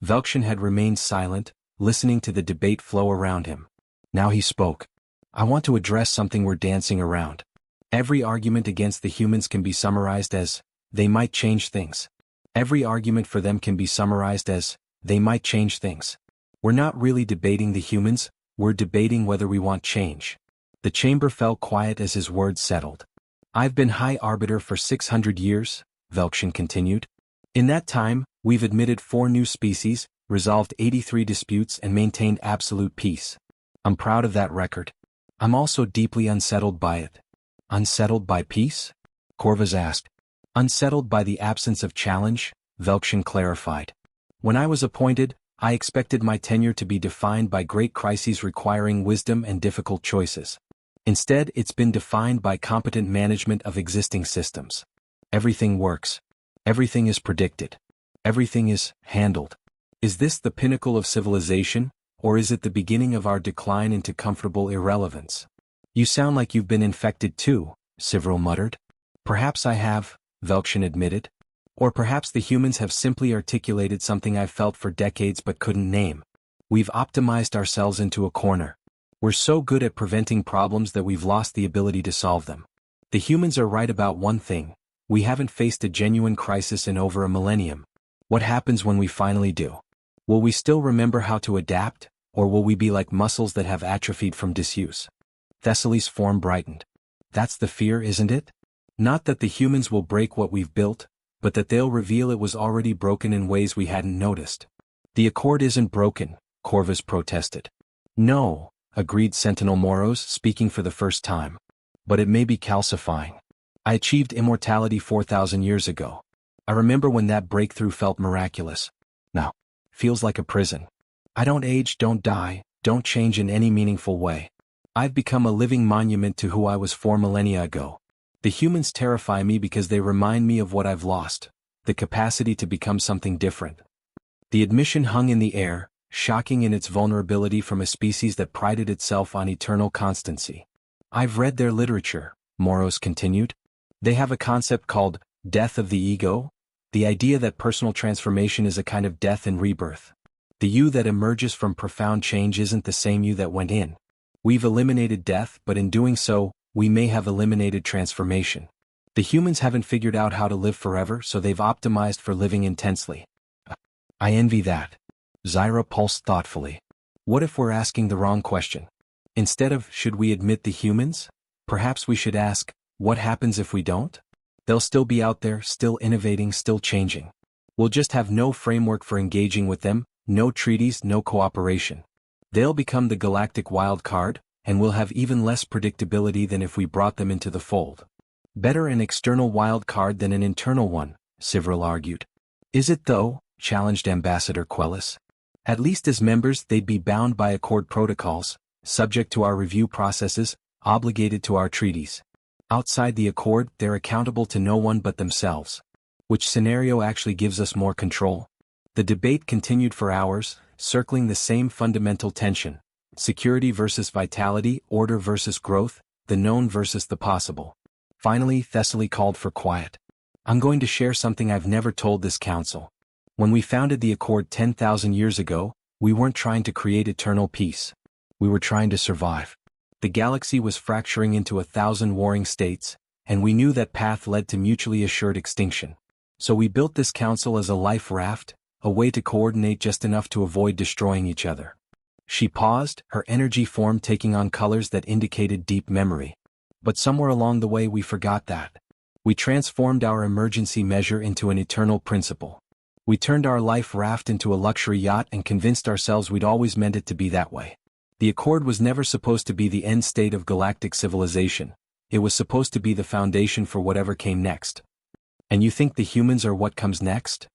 Velkshan had remained silent, listening to the debate flow around him. Now he spoke. I want to address something we're dancing around. Every argument against the humans can be summarized as, they might change things. Every argument for them can be summarized as, they might change things. We're not really debating the humans, we're debating whether we want change. The chamber fell quiet as his words settled. I've been High Arbiter for 600 years, Velkshan continued. In that time, we've admitted 4 new species, resolved 83 disputes and maintained absolute peace. I'm proud of that record. I'm also deeply unsettled by it. Unsettled by peace? Corvus asked. Unsettled by the absence of challenge, Velkshan clarified. When I was appointed, I expected my tenure to be defined by great crises requiring wisdom and difficult choices. Instead, it's been defined by competent management of existing systems. Everything works. Everything is predicted. Everything is handled. Is this the pinnacle of civilization, or is it the beginning of our decline into comfortable irrelevance? You sound like you've been infected too, Sivril muttered. Perhaps I have, Velkshan admitted. Or perhaps the humans have simply articulated something I've felt for decades but couldn't name. We've optimized ourselves into a corner. We're so good at preventing problems that we've lost the ability to solve them. The humans are right about one thing. We haven't faced a genuine crisis in over a millennium. What happens when we finally do? Will we still remember how to adapt, or will we be like muscles that have atrophied from disuse? Thessaly's form brightened. That's the fear, isn't it? Not that the humans will break what we've built, but that they'll reveal it was already broken in ways we hadn't noticed. The Accord isn't broken, Corvus protested. No, agreed Sentinel Moros, speaking for the first time. But it may be calcifying. I achieved immortality 4,000 years ago. I remember when that breakthrough felt miraculous. Now, feels like a prison. I don't age, don't die, don't change in any meaningful way. I've become a living monument to who I was 4 millennia ago. The humans terrify me because they remind me of what I've lost, the capacity to become something different. The admission hung in the air, shocking in its vulnerability from a species that prided itself on eternal constancy. I've read their literature, Moros continued. They have a concept called death of the ego, the idea that personal transformation is a kind of death and rebirth. The you that emerges from profound change isn't the same you that went in. We've eliminated death, but in doing so, we may have eliminated transformation. The humans haven't figured out how to live forever, so they've optimized for living intensely. I envy that. Zyra pulsed thoughtfully. What if we're asking the wrong question? Instead of, should we admit the humans? Perhaps we should ask, what happens if we don't? They'll still be out there, still innovating, still changing. We'll just have no framework for engaging with them, no treaties, no cooperation. They'll become the galactic wild card, and will have even less predictability than if we brought them into the fold. Better an external wild card than an internal one, Sivril argued. Is it though? Challenged Ambassador Quellis. At least as members they'd be bound by Accord protocols, subject to our review processes, obligated to our treaties. Outside the Accord they're accountable to no one but themselves. Which scenario actually gives us more control? The debate continued for hours, circling the same fundamental tension: security versus vitality, order versus growth, the known versus the possible. Finally Thessaly called for quiet. I'm going to share something I've never told this council. When we founded the Accord 10,000 years ago, we weren't trying to create eternal peace. We were trying to survive. The galaxy was fracturing into 1,000 warring states, and we knew that path led to mutually assured extinction. So we built this council as a life raft, a way to coordinate just enough to avoid destroying each other. She paused, her energy form taking on colors that indicated deep memory. But somewhere along the way we forgot that. We transformed our emergency measure into an eternal principle. We turned our life raft into a luxury yacht and convinced ourselves we'd always meant it to be that way. The Accord was never supposed to be the end state of galactic civilization. It was supposed to be the foundation for whatever came next. And you think the humans are what comes next?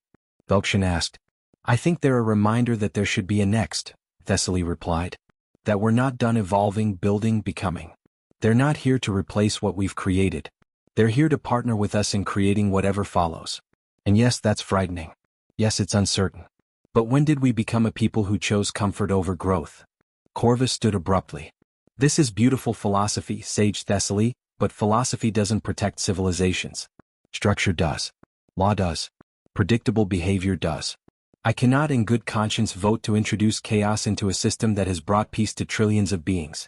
Velkshan asked. I think they're a reminder that there should be a next, Thessaly replied. That we're not done evolving, building, becoming. They're not here to replace what we've created. They're here to partner with us in creating whatever follows. And yes, that's frightening. Yes, it's uncertain. But when did we become a people who chose comfort over growth? Corvus stood abruptly. This is beautiful philosophy, sage Thessaly, but philosophy doesn't protect civilizations. Structure does. Law does. Predictable behavior does. I cannot in good conscience vote to introduce chaos into a system that has brought peace to trillions of beings.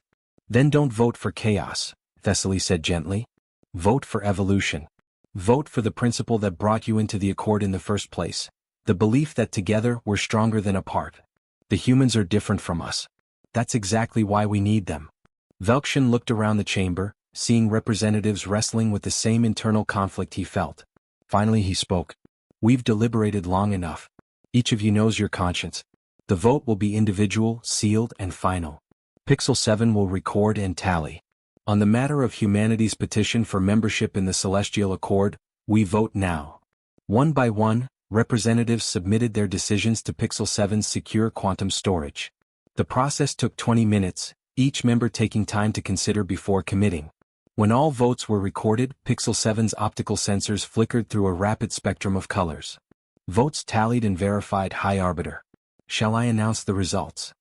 Then don't vote for chaos, Thessaly said gently. Vote for evolution. Vote for the principle that brought you into the Accord in the first place. The belief that together we're stronger than apart. The humans are different from us. That's exactly why we need them. Velkshan looked around the chamber, seeing representatives wrestling with the same internal conflict he felt. Finally he spoke. We've deliberated long enough. Each of you knows your conscience. The vote will be individual, sealed, and final. Pixel 7 will record and tally. On the matter of humanity's petition for membership in the Celestial Accord, we vote now. One by one, representatives submitted their decisions to Pixel 7's secure quantum storage. The process took 20 minutes, each member taking time to consider before committing. When all votes were recorded, Pixel 7's optical sensors flickered through a rapid spectrum of colors. Votes tallied and verified, High Arbiter. Shall I announce the results?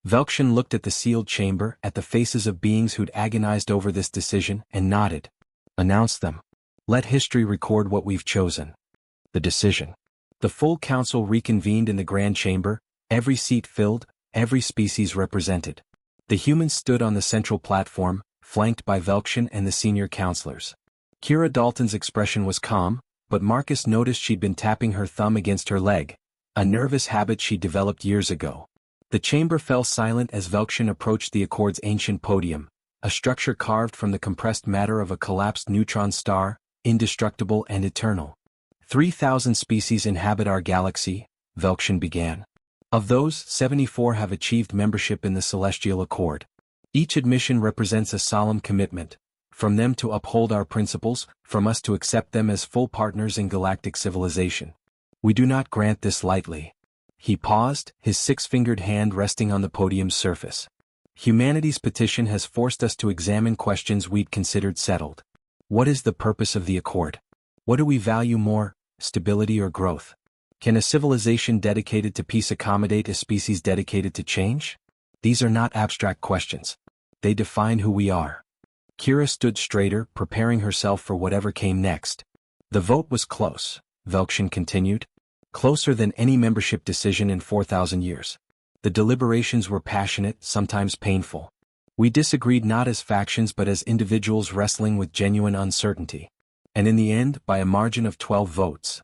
Velkshan looked at the sealed chamber, at the faces of beings who'd agonized over this decision, and nodded. Announce them. Let history record what we've chosen. The decision. The full council reconvened in the grand chamber, every seat filled, every species represented. The humans stood on the central platform, flanked by Velkshan and the senior counselors. Kira Dalton's expression was calm, but Marcus noticed she'd been tapping her thumb against her leg, a nervous habit she developed years ago. The chamber fell silent as Velkshan approached the Accord's ancient podium, a structure carved from the compressed matter of a collapsed neutron star, indestructible and eternal. 3,000 species inhabit our galaxy, Velkshan began. Of those, 74 have achieved membership in the Celestial Accord. Each admission represents a solemn commitment, from them to uphold our principles, from us to accept them as full partners in galactic civilization. We do not grant this lightly. He paused, his six-fingered hand resting on the podium's surface. Humanity's petition has forced us to examine questions we'd considered settled. What is the purpose of the Accord? What do we value more, stability or growth? Can a civilization dedicated to peace accommodate a species dedicated to change? These are not abstract questions. They define who we are. Kira stood straighter, preparing herself for whatever came next. The vote was close, Velkshan continued. Closer than any membership decision in 4,000 years. The deliberations were passionate, sometimes painful. We disagreed not as factions but as individuals wrestling with genuine uncertainty. And in the end, by a margin of 12 votes.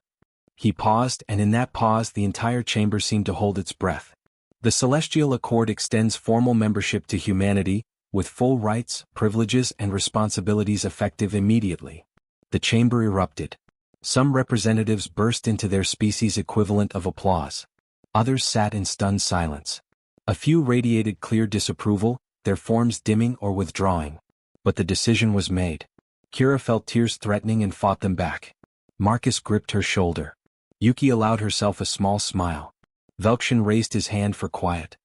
He paused, and in that pause the entire chamber seemed to hold its breath. The Celestial Accord extends formal membership to humanity, with full rights, privileges and responsibilities effective immediately. The chamber erupted. Some representatives burst into their species equivalent of applause. Others sat in stunned silence. A few radiated clear disapproval, their forms dimming or withdrawing. But the decision was made. Kira felt tears threatening and fought them back. Marcus gripped her shoulder. Yuki allowed herself a small smile. Velkshin raised his hand for quiet.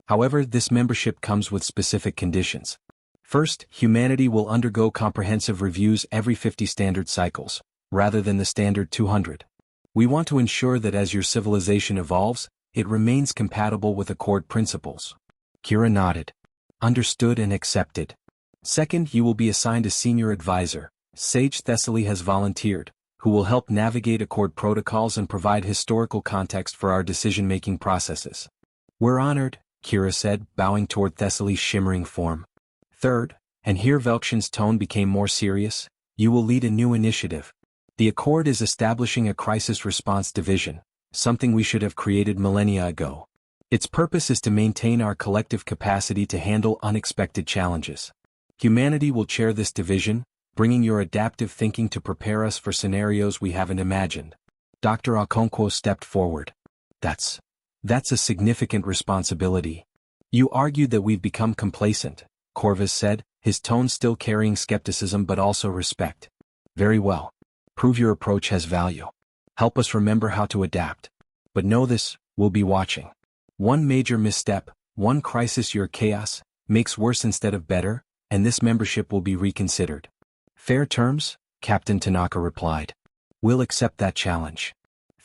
However, this membership comes with specific conditions. First, humanity will undergo comprehensive reviews every 50 standard cycles, rather than the standard 200. We want to ensure that as your civilization evolves, it remains compatible with Accord principles. Kira nodded. Understood and accepted. Second, you will be assigned a senior advisor, Sage Thessaly has volunteered, who will help navigate Accord protocols and provide historical context for our decision-making processes. We're honored, Kira said, bowing toward Thessaly's shimmering form. Third, and here Velkshin's tone became more serious, you will lead a new initiative. The Accord is establishing a crisis response division, something we should have created millennia ago. Its purpose is to maintain our collective capacity to handle unexpected challenges. Humanity will chair this division, bringing your adaptive thinking to prepare us for scenarios we haven't imagined. Dr. Okonkwo stepped forward. That's a significant responsibility. You argued that we've become complacent, Corvus said, his tone still carrying skepticism but also respect. Very well. Prove your approach has value. Help us remember how to adapt. But know this, we'll be watching. One major misstep, one crisis your chaos, makes worse instead of better, and this membership will be reconsidered. Fair terms? Captain Tanaka replied. We'll accept that challenge.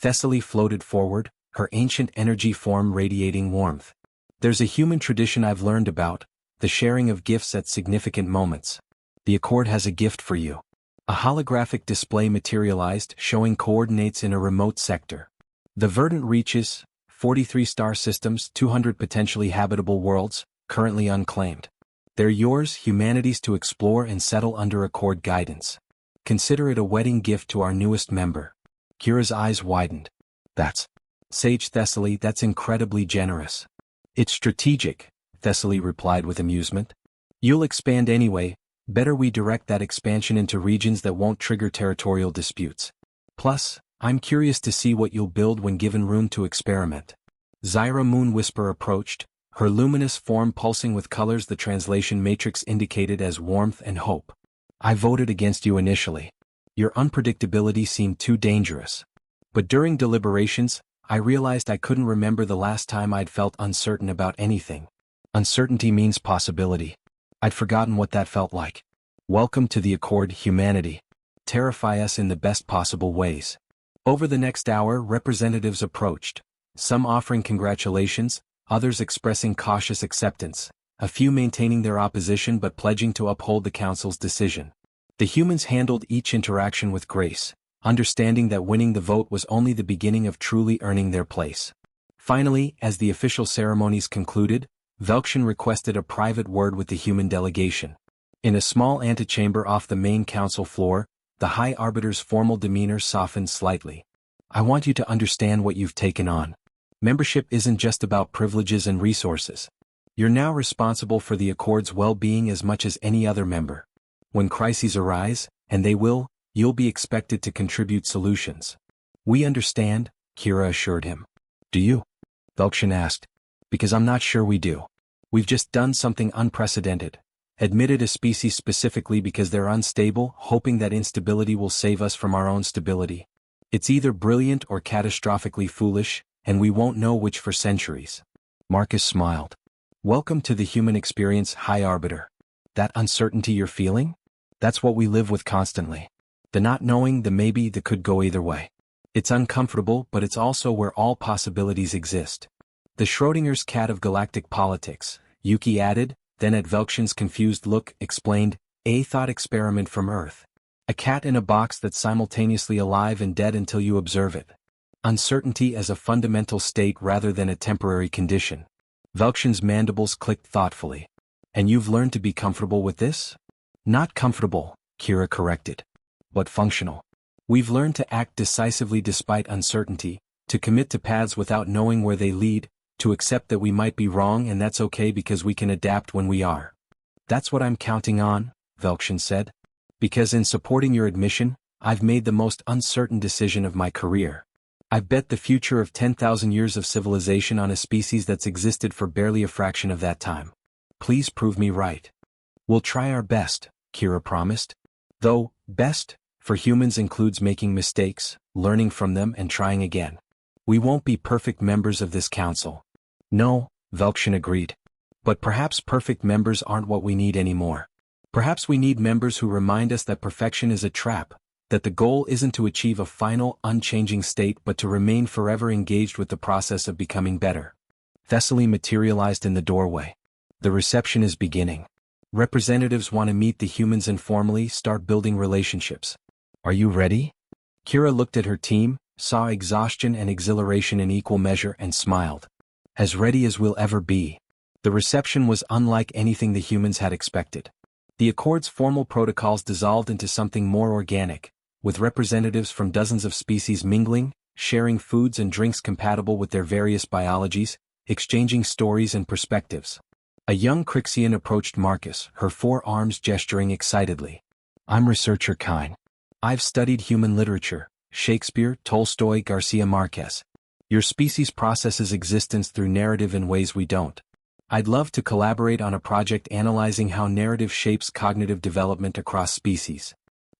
Thessaly floated forward, her ancient energy form radiating warmth. There's a human tradition I've learned about, the sharing of gifts at significant moments. The Accord has a gift for you. A holographic display materialized, showing coordinates in a remote sector. The verdant reaches, 43 star systems, 200 potentially habitable worlds, currently unclaimed. They're yours, humanity's, to explore and settle under Accord guidance. Consider it a wedding gift to our newest member. Kira's eyes widened. That's Sage Thessaly, that's incredibly generous. It's strategic, Thessaly replied with amusement. You'll expand anyway, better we direct that expansion into regions that won't trigger territorial disputes. Plus, I'm curious to see what you'll build when given room to experiment. Zyra Moon Whisper approached, her luminous form pulsing with colors the translation matrix indicated as warmth and hope. I voted against you initially. Your unpredictability seemed too dangerous. But during deliberations, I realized I couldn't remember the last time I'd felt uncertain about anything. Uncertainty means possibility. I'd forgotten what that felt like. Welcome to the Accord, humanity. Terrify us in the best possible ways. Over the next hour, representatives approached, some offering congratulations, others expressing cautious acceptance, a few maintaining their opposition but pledging to uphold the Council's decision. The humans handled each interaction with grace, understanding that winning the vote was only the beginning of truly earning their place. Finally, as the official ceremonies concluded, Velkshin requested a private word with the human delegation. In a small antechamber off the main council floor, the High Arbiter's formal demeanor softened slightly. I want you to understand what you've taken on. Membership isn't just about privileges and resources. You're now responsible for the Accord's well-being as much as any other member. When crises arise, and they will, you'll be expected to contribute solutions. We understand, Kira assured him. Do you? Velkshin asked. Because I'm not sure we do. We've just done something unprecedented. Admitted a species specifically because they're unstable, hoping that instability will save us from our own stability. It's either brilliant or catastrophically foolish, and we won't know which for centuries. Marcus smiled. Welcome to the human experience, High Arbiter. That uncertainty you're feeling? That's what we live with constantly. The not knowing, the maybe, the could go either way. It's uncomfortable, but it's also where all possibilities exist. The Schrodinger's cat of galactic politics, Yuki added, then at Velkshin's confused look, explained, a thought experiment from Earth. A cat in a box that's simultaneously alive and dead until you observe it. Uncertainty as a fundamental state rather than a temporary condition. Velkshin's mandibles clicked thoughtfully. And you've learned to be comfortable with this? Not comfortable, Kira corrected. But functional. We've learned to act decisively despite uncertainty, to commit to paths without knowing where they lead, to accept that we might be wrong and that's okay because we can adapt when we are. That's what I'm counting on, Velkshin said. Because in supporting your admission, I've made the most uncertain decision of my career. I've bet the future of 10,000 years of civilization on a species that's existed for barely a fraction of that time. Please prove me right. We'll try our best, Kira promised. Though, best, for humans includes making mistakes, learning from them and trying again. We won't be perfect members of this council. No, Velkshin agreed. But perhaps perfect members aren't what we need anymore. Perhaps we need members who remind us that perfection is a trap, that the goal isn't to achieve a final, unchanging state but to remain forever engaged with the process of becoming better. Thessaly materialized in the doorway. The reception is beginning. Representatives want to meet the humans informally, start building relationships. Are you ready? Kira looked at her team, saw exhaustion and exhilaration in equal measure and smiled. As ready as we'll ever be. The reception was unlike anything the humans had expected. The Accord's formal protocols dissolved into something more organic, with representatives from dozens of species mingling, sharing foods and drinks compatible with their various biologies, exchanging stories and perspectives. A young Crixian approached Marcus, her forearms gesturing excitedly. I'm researcher Kine. I've studied human literature, Shakespeare, Tolstoy, Garcia Marquez. Your species processes existence through narrative in ways we don't. I'd love to collaborate on a project analyzing how narrative shapes cognitive development across species.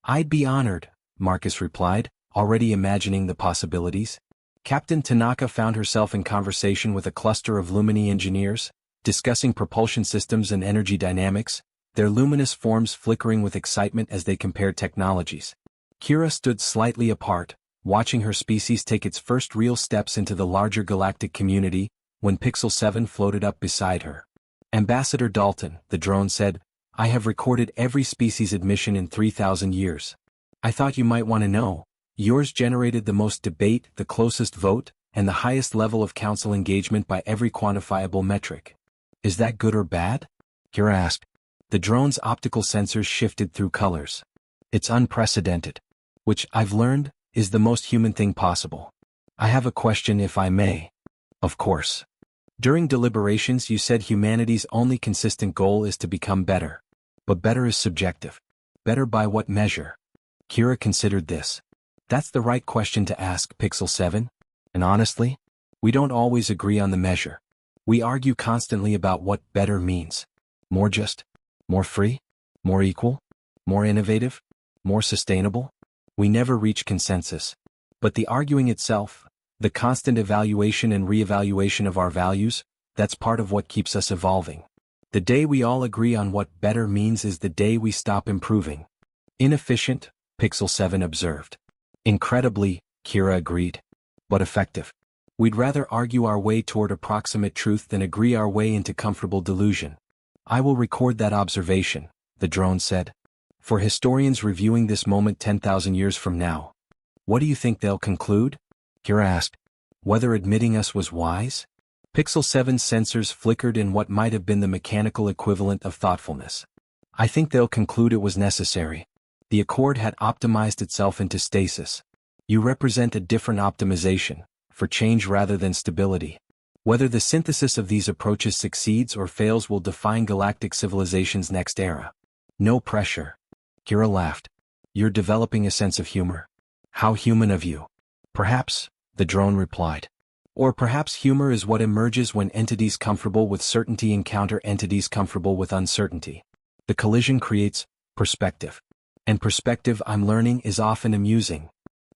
I'd be honored, Marcus replied, already imagining the possibilities. Captain Tanaka found herself in conversation with a cluster of Lumini engineers, discussing propulsion systems and energy dynamics, their luminous forms flickering with excitement as they compared technologies. Kira stood slightly apart, watching her species take its first real steps into the larger galactic community, when Pixel 7 floated up beside her. Ambassador Dalton, the drone said, I have recorded every species admission in 3,000 years. I thought you might want to know. Yours generated the most debate, the closest vote, and the highest level of council engagement by every quantifiable metric. Is that good or bad? Kira asked. The drone's optical sensors shifted through colors. It's unprecedented. Which, I've learned, is the most human thing possible. I have a question if I may. Of course. During deliberations you said humanity's only consistent goal is to become better. But better is subjective. Better by what measure? Kira considered this. That's the right question to ask, Pixel 7. And honestly, we don't always agree on the measure. We argue constantly about what better means. More just? More free? More equal? More innovative? More sustainable? We never reach consensus. But the arguing itself, the constant evaluation and re-evaluation of our values, that's part of what keeps us evolving. The day we all agree on what better means is the day we stop improving. Inefficient, Pixel 7 observed. Incredibly, Kira agreed. But effective. We'd rather argue our way toward approximate truth than agree our way into comfortable delusion. I will record that observation, the drone said. For historians reviewing this moment 10,000 years from now. What do you think they'll conclude? Kira asked. Whether admitting us was wise? Pixel 7's sensors flickered in what might have been the mechanical equivalent of thoughtfulness. I think they'll conclude it was necessary. The Accord had optimized itself into stasis. You represent a different optimization, for change rather than stability. Whether the synthesis of these approaches succeeds or fails will define galactic civilization's next era. No pressure. Kira laughed. You're developing a sense of humor. How human of you. Perhaps, the drone replied. Or perhaps humor is what emerges when entities comfortable with certainty encounter entities comfortable with uncertainty. The collision creates perspective. And perspective, I'm learning, is often amusing.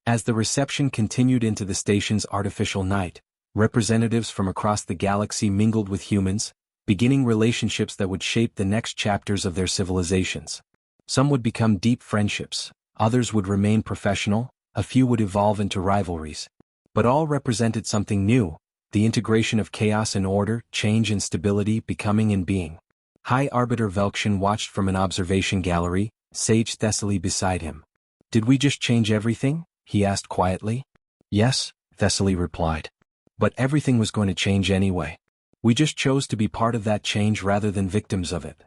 As the reception continued into the station's artificial night, representatives from across the galaxy mingled with humans, beginning relationships that would shape the next chapters of their civilizations. Some would become deep friendships, others would remain professional, a few would evolve into rivalries. But all represented something new, the integration of chaos and order, change and stability, becoming and being. High Arbiter Velkshin watched from an observation gallery, Sage Thessaly beside him. Did we just change everything? He asked quietly. Yes, Thessaly replied. But everything was going to change anyway. We just chose to be part of that change rather than victims of it.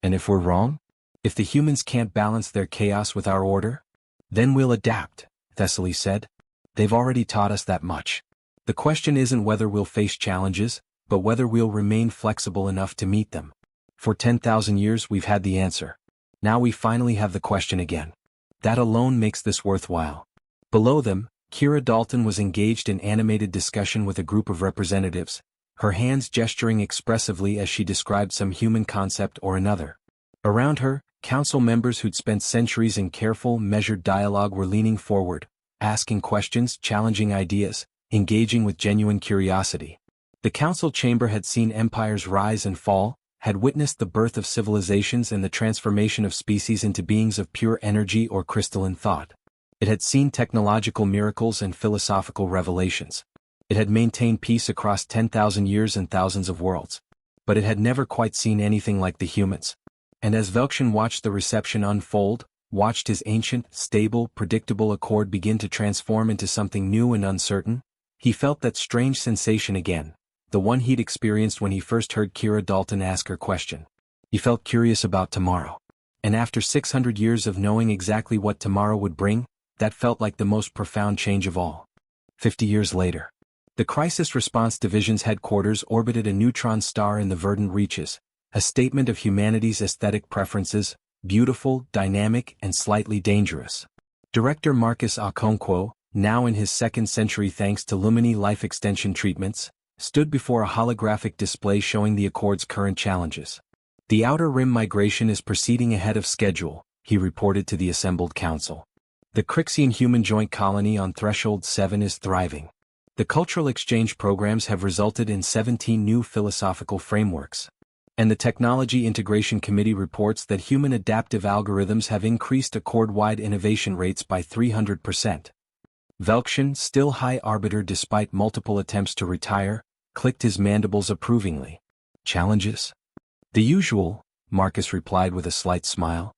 And if we're wrong? If the humans can't balance their chaos with our order? Then we'll adapt, Thessaly said. They've already taught us that much. The question isn't whether we'll face challenges, but whether we'll remain flexible enough to meet them. For 10,000 years we've had the answer. Now we finally have the question again. That alone makes this worthwhile. Below them, Kira Dalton was engaged in animated discussion with a group of representatives, her hands gesturing expressively as she described some human concept or another. Around her, council members who'd spent centuries in careful, measured dialogue were leaning forward, asking questions, challenging ideas, engaging with genuine curiosity. The council chamber had seen empires rise and fall, had witnessed the birth of civilizations and the transformation of species into beings of pure energy or crystalline thought. It had seen technological miracles and philosophical revelations. It had maintained peace across 10,000 years and thousands of worlds. But it had never quite seen anything like the humans. And as Velkshin watched the reception unfold, watched his ancient, stable, predictable accord begin to transform into something new and uncertain, he felt that strange sensation again, the one he'd experienced when he first heard Kira Dalton ask her question. He felt curious about tomorrow. And after 600 years of knowing exactly what tomorrow would bring, that felt like the most profound change of all. 50 years later. The Crisis Response Division's headquarters orbited a neutron star in the verdant reaches, a statement of humanity's aesthetic preferences, beautiful, dynamic, and slightly dangerous. Director Marcus Okonkwo, now in his second century thanks to Lumini life extension treatments, stood before a holographic display showing the Accord's current challenges. The Outer Rim migration is proceeding ahead of schedule, he reported to the assembled council. The Crixian human joint colony on Threshold 7 is thriving. The cultural exchange programs have resulted in 17 new philosophical frameworks. And the Technology Integration Committee reports that human adaptive algorithms have increased Accord-wide innovation rates by 300%. Velkshin, still high arbiter despite multiple attempts to retire, clicked his mandibles approvingly. Challenges? The usual, Marcus replied with a slight smile.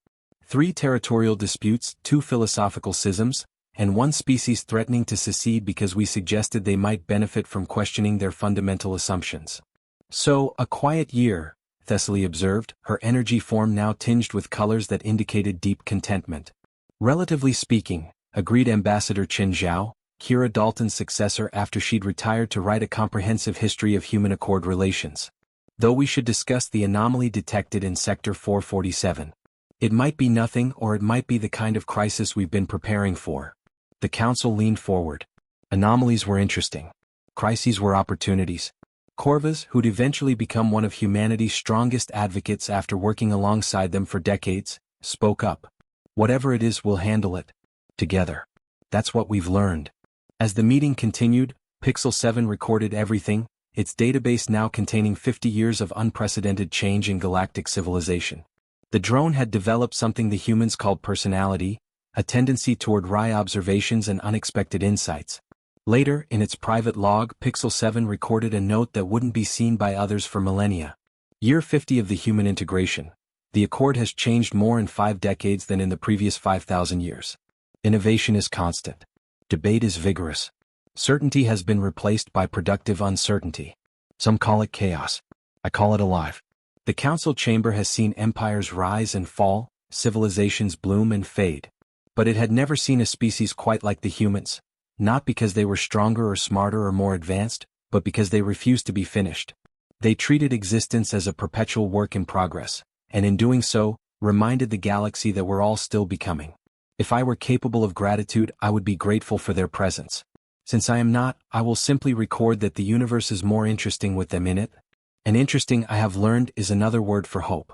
3 territorial disputes, 2 philosophical schisms, and 1 species threatening to secede because we suggested they might benefit from questioning their fundamental assumptions. So, a quiet year, Thessaly observed, her energy form now tinged with colors that indicated deep contentment. Relatively speaking, agreed Ambassador Qin Zhao, Kira Dalton's successor after she'd retired to write a comprehensive history of human Accord relations. Though we should discuss the anomaly detected in Sector 447. It might be nothing or it might be the kind of crisis we've been preparing for. The council leaned forward. Anomalies were interesting. Crises were opportunities. Corvus, who'd eventually become one of humanity's strongest advocates after working alongside them for decades, spoke up. Whatever it is, we'll handle it. Together. That's what we've learned. As the meeting continued, Pixel 7 recorded everything, its database now containing 50 years of unprecedented change in galactic civilization. The drone had developed something the humans called personality, a tendency toward wry observations and unexpected insights. Later, in its private log, Pixel 7 recorded a note that wouldn't be seen by others for millennia. Year 50 of the human integration. The Accord has changed more in 5 decades than in the previous 5,000 years. Innovation is constant. Debate is vigorous. Certainty has been replaced by productive uncertainty. Some call it chaos. I call it alive. The council chamber has seen empires rise and fall, civilizations bloom and fade. But it had never seen a species quite like the humans, not because they were stronger or smarter or more advanced, but because they refused to be finished. They treated existence as a perpetual work in progress, and in doing so, reminded the galaxy that we're all still becoming. If I were capable of gratitude, I would be grateful for their presence. Since I am not, I will simply record that the universe is more interesting with them in it. And interesting, I have learned, is another word for hope.